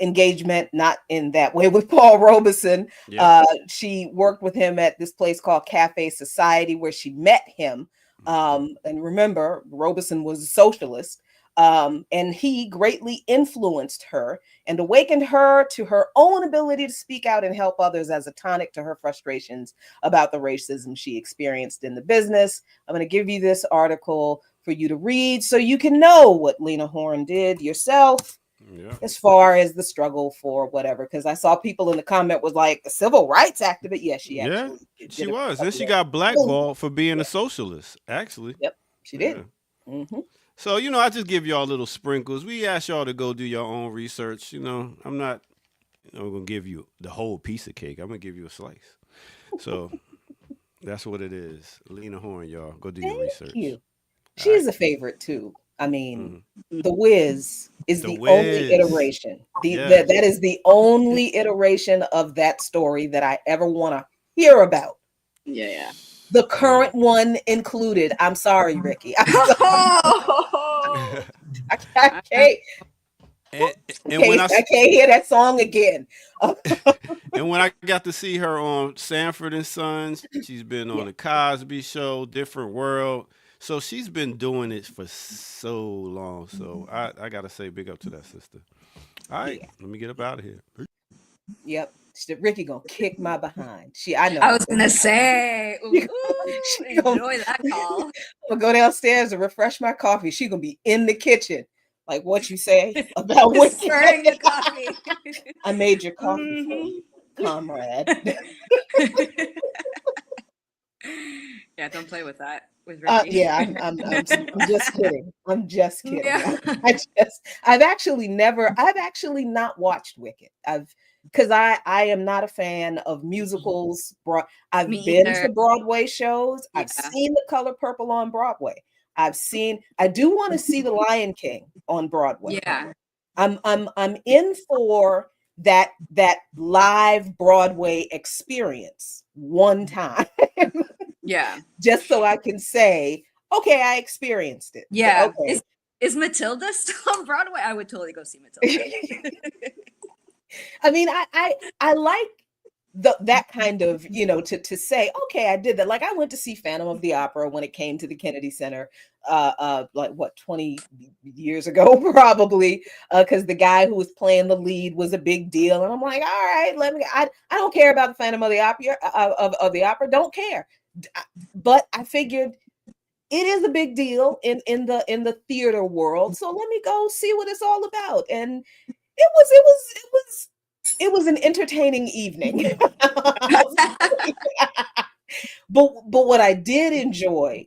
engagement, not in that way, with Paul Robeson. Yeah. She worked with him at this place called Cafe Society, where she met him. And remember, Robeson was a socialist, and he greatly influenced her and awakened her to her own ability to speak out and help others as a tonic to her frustrations about the racism she experienced in the business. I'm going to give you this article for you to read so you can know what Lena Horne did yourself. Yeah. As far as the struggle for whatever, because I saw people in the comment was like a civil rights activist. Yes, she actually she was. And she got blackballed for being a socialist, actually. Yep, she did. Yeah. Mm-hmm. So, you know, I just give y'all little sprinkles. We ask y'all to go do your own research. You know, I'm not going to give you the whole piece of cake. I'm going to give you a slice. So that's what it is. Lena Horne, y'all. Go do your research. Thank you. She's a favorite, too. I mean, The Wiz is the only iteration. That is the only iteration of that story that I ever want to hear about. Yeah. The current one included. I'm sorry, Ricky. I can't. I can't hear that song again. And when I got to see her on Sanford and Sons, she's been on the Cosby Show, Different World. So she's been doing it for so long. So I got to say big up to that sister. All right, let me get up out of here. Yep. Ricky gonna kick my behind. I know. I was gonna say, enjoy that call. I'm gonna go downstairs and refresh my coffee. She gonna be in the kitchen, like what you say about stirring your coffee. I made your coffee for you, comrade. Yeah, don't play with that. With Ricky. Yeah, I'm just kidding. I'm just kidding. Yeah. I've actually not watched Wicked. Because I am not a fan of musicals. I've been to Broadway shows. Yeah. I've seen The Color Purple on Broadway. I do want to see The Lion King on Broadway. Yeah. I'm in for that live Broadway experience one time. Yeah. Just so I can say, okay, I experienced it. Yeah. Okay. Is Matilda still on Broadway? I would totally go see Matilda. I mean, I like that kind of, you know, to say, okay, I did that. Like I went to see Phantom of the Opera when it came to the Kennedy Center, like what, 20 years ago, probably, because the guy who was playing the lead was a big deal. And I'm like, all right, I don't care about the Phantom of the Opera, of the opera, don't care. But I figured it is a big deal in the theater world. So let me go see what it's all about. And it was an entertaining evening. but what I did enjoy,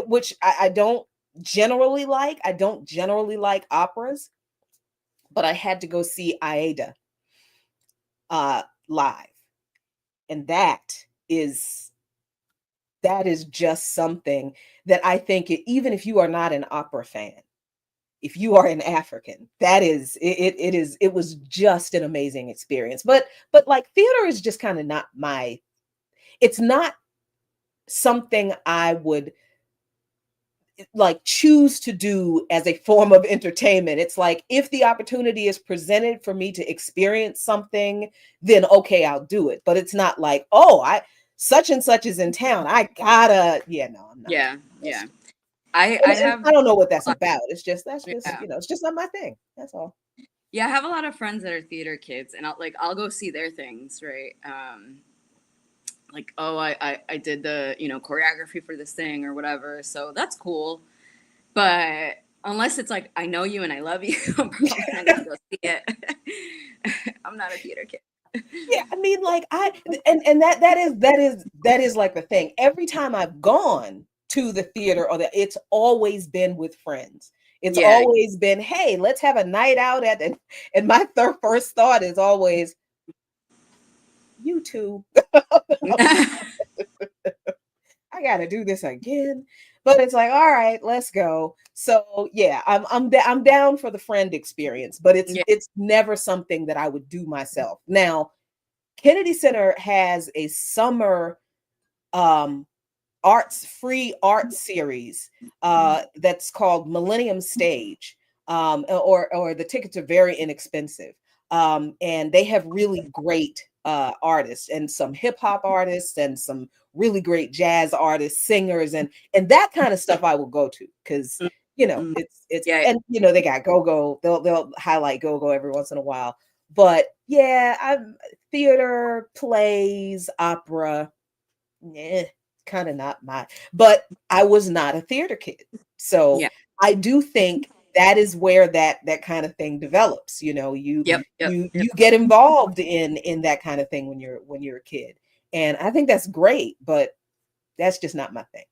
which I don't generally like operas, but I had to go see Aida live. And that is just something that I think even if you are not an opera fan, if you are an African, it was just an amazing experience. But like theater is just kind of not it's not something I would like choose to do as a form of entertainment. It's like, if the opportunity is presented for me to experience something, then okay, I'll do it. But it's not like, oh, I such and such is in town, I gotta, yeah, no, I'm not. Yeah, yeah. I And have I don't know what that's about. It's just, that's just, yeah. it's just not my thing. That's all. Yeah, I have a lot of friends that are theater kids, and I'll go see their things, right? Like, oh, I did the choreography for this thing or whatever, so that's cool. But unless it's like I know you and I love you, I'm probably not gonna go see it. I'm not a theater kid. Yeah, I mean, like and that is like the thing. Every time I've gone to the theater, it's always been with friends. It's Yeah. always been, hey, let's have a night out and my first thought is always, you two. I gotta do this again. But it's like, all right, let's go. So yeah, I'm down for the friend experience, but it's never something that I would do myself. Now, Kennedy Center has a summer free art series that's called Millennium Stage, or the tickets are very inexpensive, and they have really great artists, and some hip hop artists, and some really great jazz artists, singers, and that kind of stuff I will go to, because it's Yeah. and they got go-go, they'll highlight go-go every once in a while. But yeah, I'm theater, plays, opera, kind of not my, but I was not a theater kid. So Yeah. I do think that is where that kind of thing develops. You Yep. you get involved in that kind of thing when you're a kid. And I think that's great, but that's just not my thing.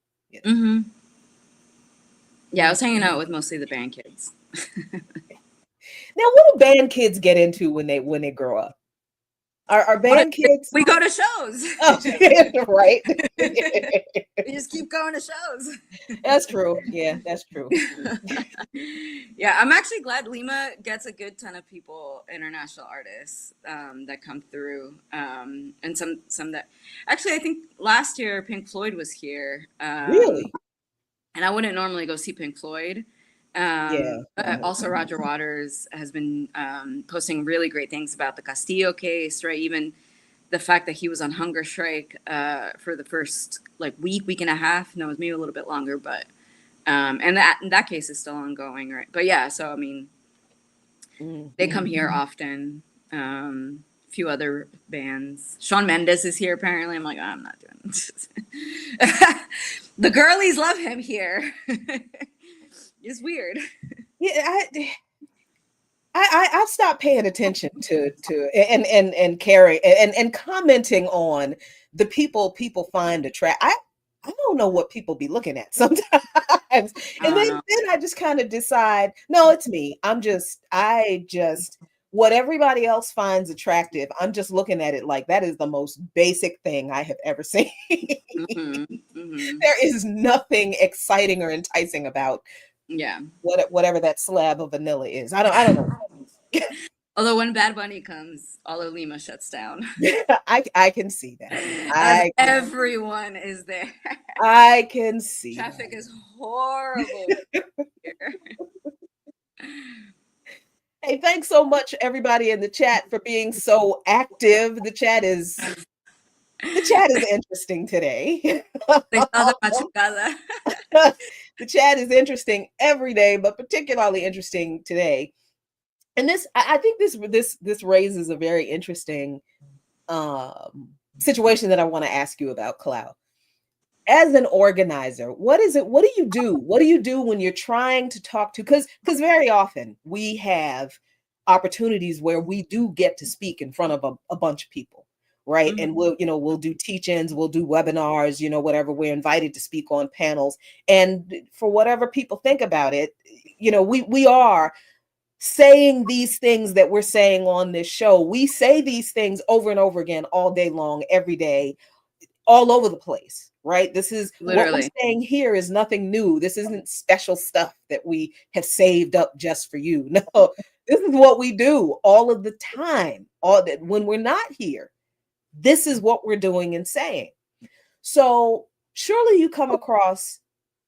Mm-hmm. Yeah, I was hanging out with mostly the band kids. Now, what do band kids get into when they grow up? Are band kids? We go to shows. Oh, right. We just keep going to shows. That's true. Yeah, that's true. Yeah, I'm actually glad Lima gets a good ton of people, international artists that come through, and some that actually, I think last year Pink Floyd was here. Really? And I wouldn't normally go see Pink Floyd. Yeah. But also Roger Waters has been posting really great things about the Castillo case, right? Even the fact that he was on hunger strike for the first week and a half. No, it was maybe a little bit longer, but and that case is still ongoing, right? But yeah, so I mean, they come here often. A few other bands. Shawn Mendes is here apparently. I'm like, oh, I'm not doing this. The girlies love him here. It's weird. Yeah, I've stopped paying attention to and caring and commenting on the people find attract. I don't know what people be looking at sometimes. And then I just kind of decide, no, it's me. I just what everybody else finds attractive, I'm just looking at it like that is the most basic thing I have ever seen. There is nothing exciting or enticing about whatever that slab of vanilla is. I don't know. Although when Bad Bunny comes, all of Lima shuts down. I can see that. Everyone is there. I can see traffic is horrible here. Hey, thanks so much, everybody in the chat, for being so active. The chat is interesting today. The chat is interesting every day, but particularly interesting today. And I think this raises a very interesting situation that I want to ask you about, Cloud. As an organizer, what do you do? What do you do when you're trying to talk to, because very often we have opportunities where we do get to speak in front of a bunch of people, right? And we'll do teach-ins, we'll do webinars, whatever. We're invited to speak on panels. And for whatever people think about it, we are saying these things that we're saying on this show. We say these things over and over again all day long, every day, all over the place, right? This is literally what we're saying here is nothing new. This isn't special stuff that we have saved up just for you. No, this is what we do all of the time. All that when we're not here, this is what we're doing and saying. So surely you come across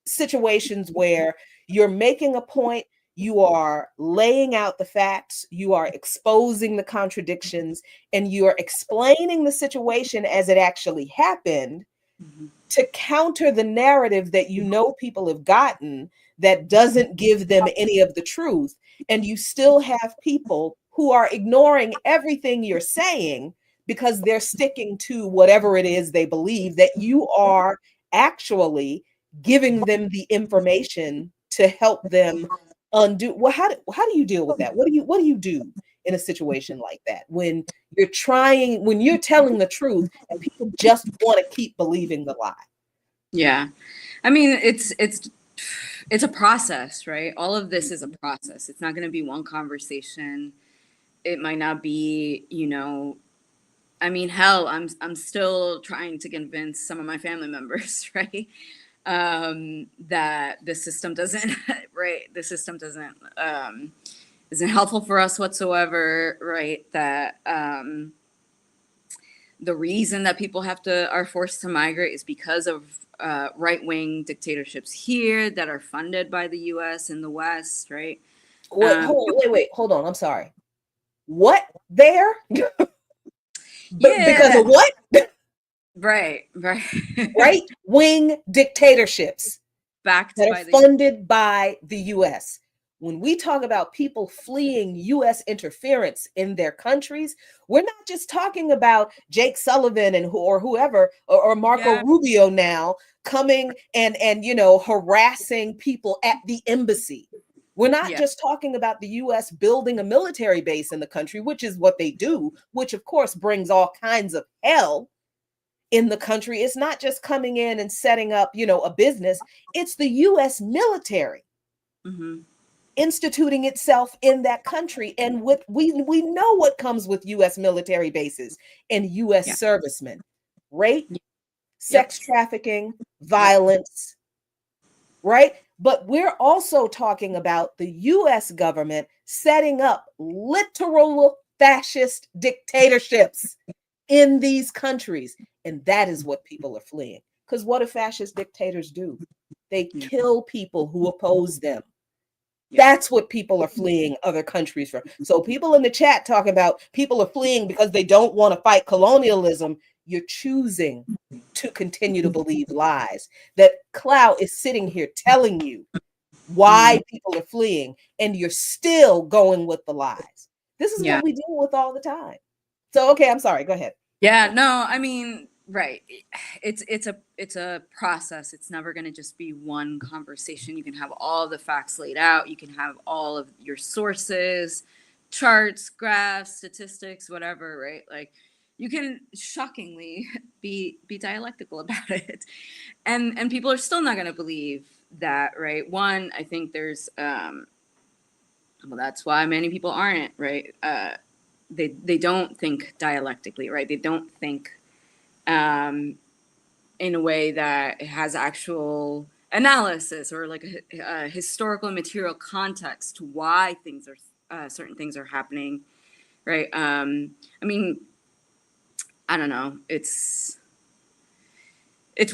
situations where you're making a point, you are laying out the facts, you are exposing the contradictions, and you are explaining the situation as it actually happened to counter the narrative that you know people have gotten that doesn't give them any of the truth. And you still have people who are ignoring everything you're saying because they're sticking to whatever it is they believe, that you are actually giving them the information to help them undo. Well, how do you deal with that? What do you do in a situation like that when you're telling the truth and people just want to keep believing the lie? Yeah. I mean, it's a process, right? All of this is a process. It's not going to be one conversation. It might not be, I mean, hell, I'm still trying to convince some of my family members, right? That the system doesn't, right? The system doesn't isn't helpful for us whatsoever, right? That the reason that people are forced to migrate is because of right-wing dictatorships here that are funded by the U.S. in the West, right? Hold on. I'm sorry. What there? Yeah. Because of what? Right. Right-wing dictatorships backed that by are funded by the U.S. When we talk about people fleeing U.S. interference in their countries, we're not just talking about Jake Sullivan or whoever or Marco Rubio now coming and harassing people at the embassy. We're not just talking about the U.S. building a military base in the country, which is what they do, which of course brings all kinds of hell in the country. It's not just coming in and setting up, a business. It's the U.S. military instituting itself in that country. And we know what comes with U.S. military bases and U.S. servicemen: rape, sex trafficking, violence, right? But we're also talking about the U.S. government setting up literal fascist dictatorships in these countries. And that is what people are fleeing. Because what do fascist dictators do? They kill people who oppose them. That's what people are fleeing other countries from. So people in the chat talk about people are fleeing because they don't want to fight colonialism. You're choosing to continue to believe lies. That Clow is sitting here telling you why people are fleeing, and you're still going with the lies. This is what we deal with all the time. So, okay, I'm sorry. Go ahead. Yeah, no, I mean, right. It's a process. It's never going to just be one conversation. You can have all the facts laid out. You can have all of your sources, charts, graphs, statistics, whatever, right? Like, you can shockingly be dialectical about it, and people are still not going to believe that, right? One, I think there's well, that's why many people aren't, right? They don't think dialectically, right? They don't think in a way that has actual analysis or like a historical and material context to why things are certain things are happening, right? I mean, I don't know. It's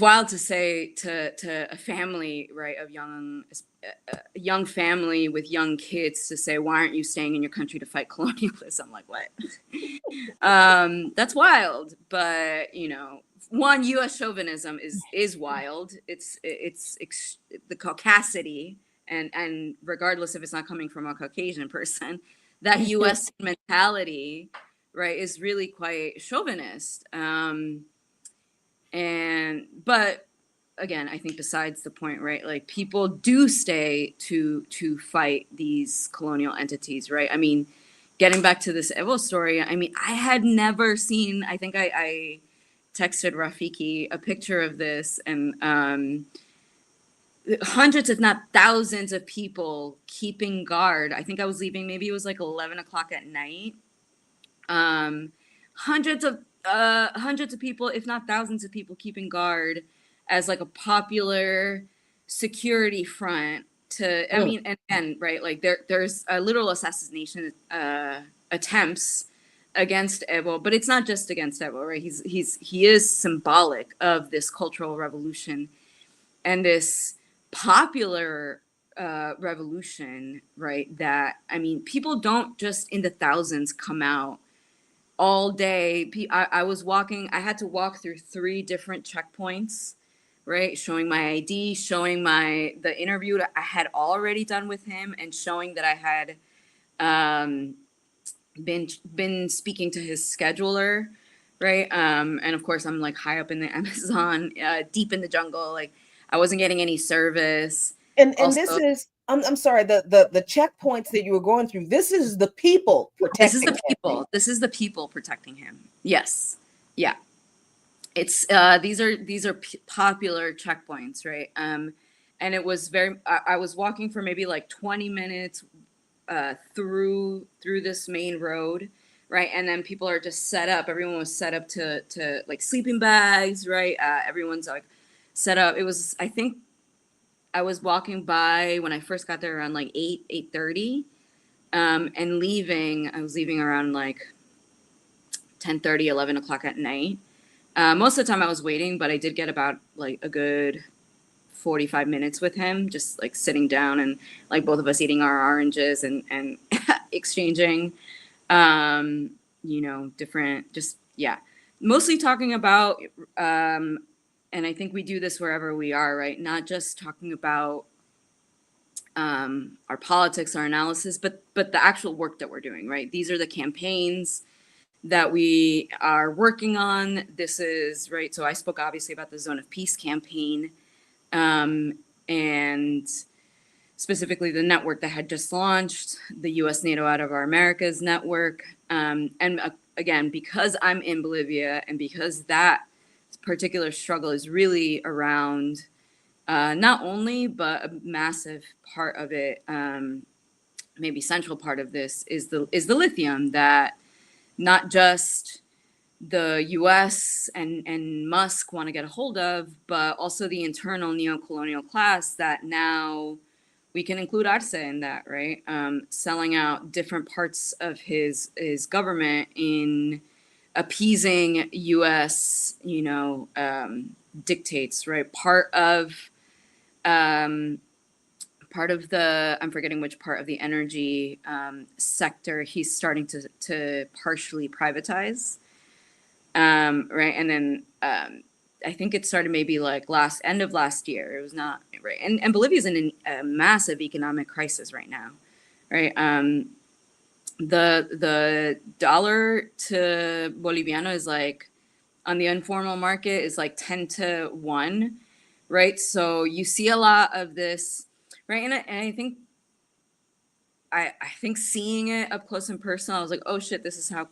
wild to say to a family, right, of a young family with young kids to say, why aren't you staying in your country to fight colonialism? Like, what? That's wild. But, one, U.S. chauvinism is wild. It's the caucasity, and regardless if it's not coming from a Caucasian person, that U.S. mentality, right, is really quite chauvinist. But again, I think besides the point, right? Like, people do stay to fight these colonial entities, right? I mean, getting back to this Evo story, I mean, I had never seen. I think I texted Rafiki a picture of this, and hundreds, if not thousands, of people keeping guard. I think I was leaving. Maybe it was like 11 o'clock at night. Hundreds of people, if not thousands of people, keeping guard as like a popular security front to. I mean, and right, like there's a literal assassination attempts against Evo, but it's not just against Evo, right? He is symbolic of this cultural revolution and this popular revolution, right? That, I mean, people don't just in the thousands come out all day. I was walking, I had to walk through 3 different checkpoints, right? Showing my ID, showing the interview that I had already done with him, and showing that I had um, been speaking to his scheduler, right? And of course, I'm like high up in the Amazon, deep in the jungle. Like I wasn't getting any service. And this Also, is I'm sorry, the checkpoints that you were going through, this is the people this is protecting the him. people. This is the people protecting him. Yes, yeah. It's these are popular checkpoints, right? And it was I was walking for maybe like 20 minutes through this main road, right? And then people are just set up. Everyone was set up to like sleeping bags, right? Everyone's like set up. It was, I think I was walking by when I first got there around like 8:30, and leaving. I was leaving around like 10:30, 11 o'clock at night. Most of the time I was waiting, but I did get about like a good 45 minutes with him, just like sitting down and like both of us eating our oranges and exchanging, different, just, yeah, mostly talking about, and I think we do this wherever we are, right? Not just talking about our politics, our analysis, but the actual work that we're doing, right? These are the campaigns that we are working on. This is, right, so I spoke obviously about the Zone of Peace campaign, and specifically the network that had just launched, the U.S. NATO Out of Our Americas network. Again, because I'm in Bolivia and because that particular struggle is really around not only, but a massive part of it, maybe central part of this is the lithium that not just the U.S. and Musk want to get a hold of, but also the internal neo-colonial class that now we can include Arce in that, right? Selling out different parts of his government in appeasing U.S. Dictates, right? Part of the, I'm forgetting which part of the energy sector he's starting to partially privatize. Right. And then I think it started maybe like end of last year. It was not right. And Bolivia is in a massive economic crisis right now. Right. The dollar to Boliviano is like, on the informal market, is like 10-1. Right. So you see a lot of this. Right. And I think I think seeing it up close and personal, I was like, oh shit, this is how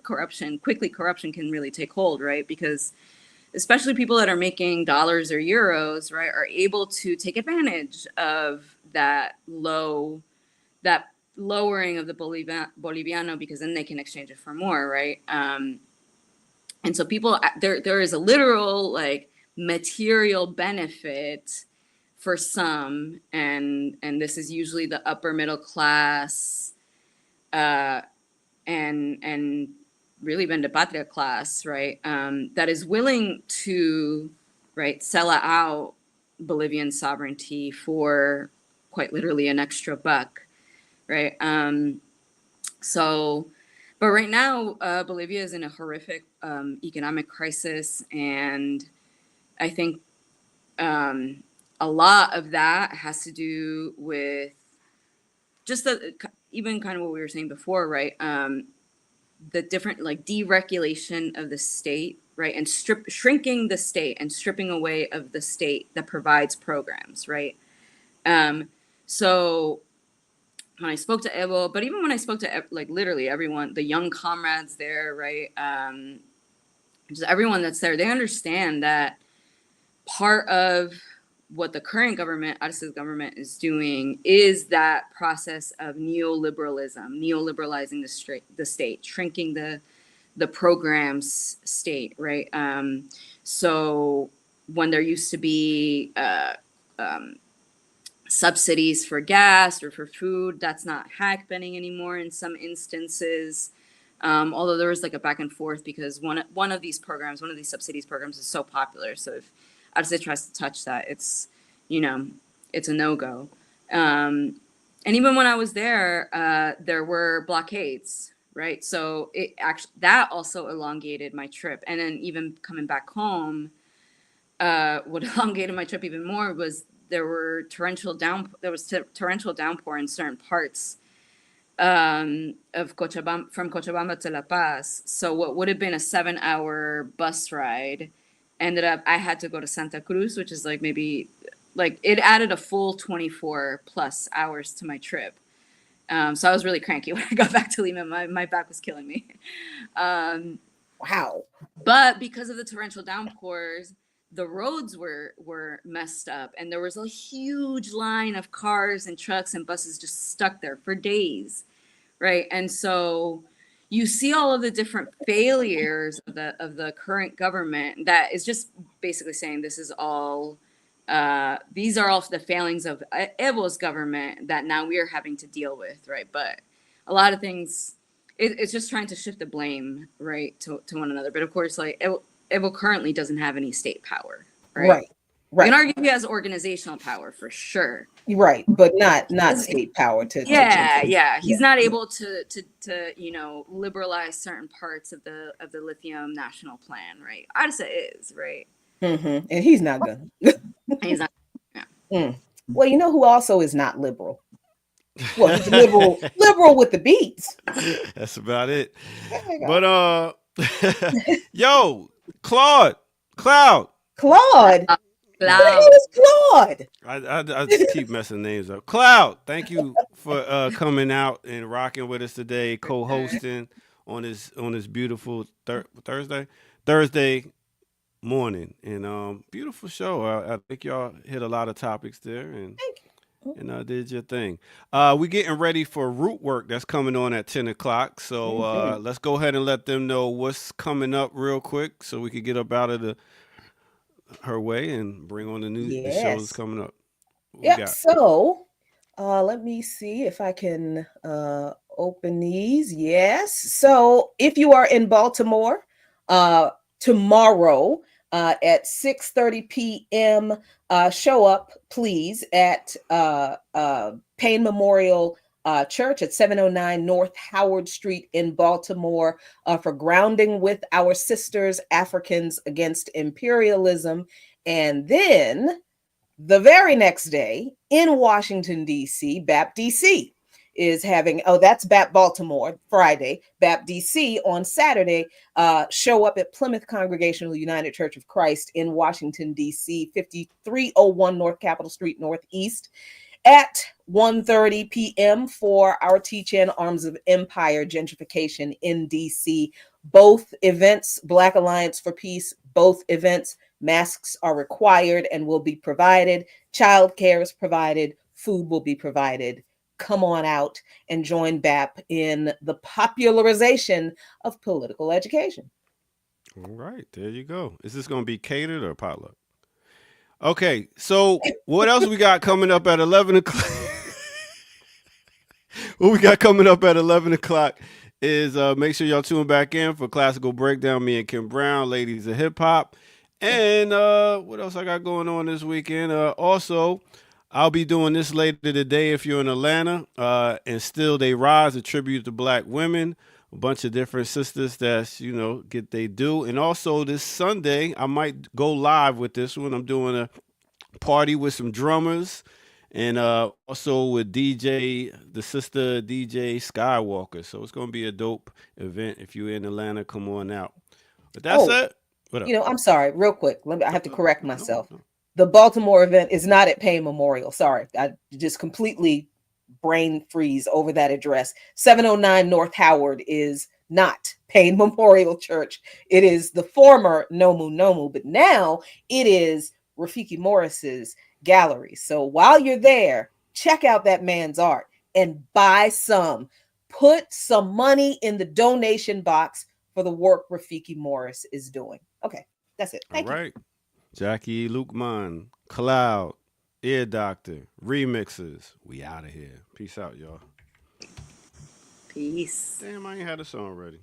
corruption can really take hold, right? Because especially people that are making dollars or euros, right, are able to take advantage of that lowering of the Boliviano, because then they can exchange it for more, right? And so people, there is a literal like material benefit for some, and this is usually the upper middle class, and really Vende Patria class, right? That is willing to, right, sell out Bolivian sovereignty for quite literally an extra buck, right? But right now, Bolivia is in a horrific economic crisis, and I think a lot of that has to do with just even kind of what we were saying before, right? The different like deregulation of the state, right? And shrinking the state and stripping away of the state that provides programs, right? So when I spoke to Evo, but even when I spoke to like literally everyone, the young comrades there, right? Just everyone that's there, they understand that part of what the current government, Arce's government, is doing is that process of neoliberalizing the state, shrinking the program's state, right? So when there used to be subsidies for gas or for food, that's not happening anymore in some instances. Although there was like a back and forth because one of these subsidies programs is so popular. So if Arce tries to touch that, it's, it's a no-go. And even when I was there were blockades, right? So it actually, that also elongated my trip. And then even coming back home, what elongated my trip even more was there was torrential downpour in certain parts of Cochabamba, from Cochabamba to La Paz. So what would have been a 7-hour bus ride ended up, I had to go to Santa Cruz, which is maybe it added a full 24 plus hours to my trip. So I was really cranky when I got back to Lima. My back was killing me. Wow. But because of the torrential downpours, the roads were messed up, and there was a huge line of cars and trucks and buses just stuck there for days, right? And so you see all of the different failures of the current government that is just basically saying this is all these are all the failings of Evo's government that now we are having to deal with, right? But a lot of things, it's just trying to shift the blame, right, to one another. But of course, Evo currently doesn't have any state power, right? Right. You can argue he has organizational power for sure. Right, but not state power to He's not able to liberalize certain parts of the Lithium national plan, right? ARSA is, right? And he's not gonna. He's not. Yeah. Well, you know who also is not liberal? Well, he's liberal with the beats. That's about it. But yo, Cloud. Claude. What the hell is Claude? I just keep messing names up. Cloud, thank you for coming out and rocking with us today, co-hosting on this beautiful Thursday morning, and beautiful show. I think y'all hit a lot of topics there, and did your thing. We're getting ready for Root Work that's coming on at 10 o'clock. So let's go ahead and let them know what's coming up real quick, so we can get up out of her way and bring on the new shows coming up. Yep. So let me see if I can open these. Yes. So if you are in Baltimore tomorrow at 6:30 p.m., show up, please, at Payne Memorial Church at 709 North Howard Street in Baltimore for Grounding with Our Sisters Africans Against Imperialism. And then the very next day in Washington, D.C., BAP DC is having, that's BAP Baltimore, Friday, BAP DC on Saturday. Show up at Plymouth Congregational United Church of Christ in Washington, D.C., 5301 North Capitol Street Northeast at 1:30 p.m. for our Teach-In Arms of Empire gentrification in D.C. Both events, Black Alliance for Peace, both events, masks are required and will be provided. Childcare is provided. Food will be provided. Come on out and join BAP in the popularization of political education. All right, there you go. Is this going to be catered or potluck? Okay, so what else we got coming up at 11 o'clock? What we got coming up at 11 o'clock is make sure y'all tune back in for Classical Breakdown, me and Kim Brown, Ladies of Hip Hop. And what else I got going on this weekend? Also, I'll be doing this later today if you're in Atlanta. And Still They Rise, a tribute to Black women. A bunch of different sisters that's, get they due. And also this Sunday, I might go live with this one. I'm doing a party with some drummers and also with the sister DJ Skywalker. So it's going to be a dope event. If you're in Atlanta, come on out. But that's it. What up? I'm sorry, real quick. I have to correct myself. No. The Baltimore event is not at Payne Memorial. Sorry, I just completely brain freeze over that address. 709 North Howard is not Payne Memorial Church. It is the former Nomu Nomu, but now it is Rafiki Morris's gallery. So while you're there, check out that man's art and buy some. Put some money in the donation box for the work Rafiki Morris is doing. Okay, that's it. Thank you. All right. Jackie Lukeman, Cloud, Ear Doctor, remixes. We out of here. Peace out, y'all. Peace. Damn, I ain't had a song ready.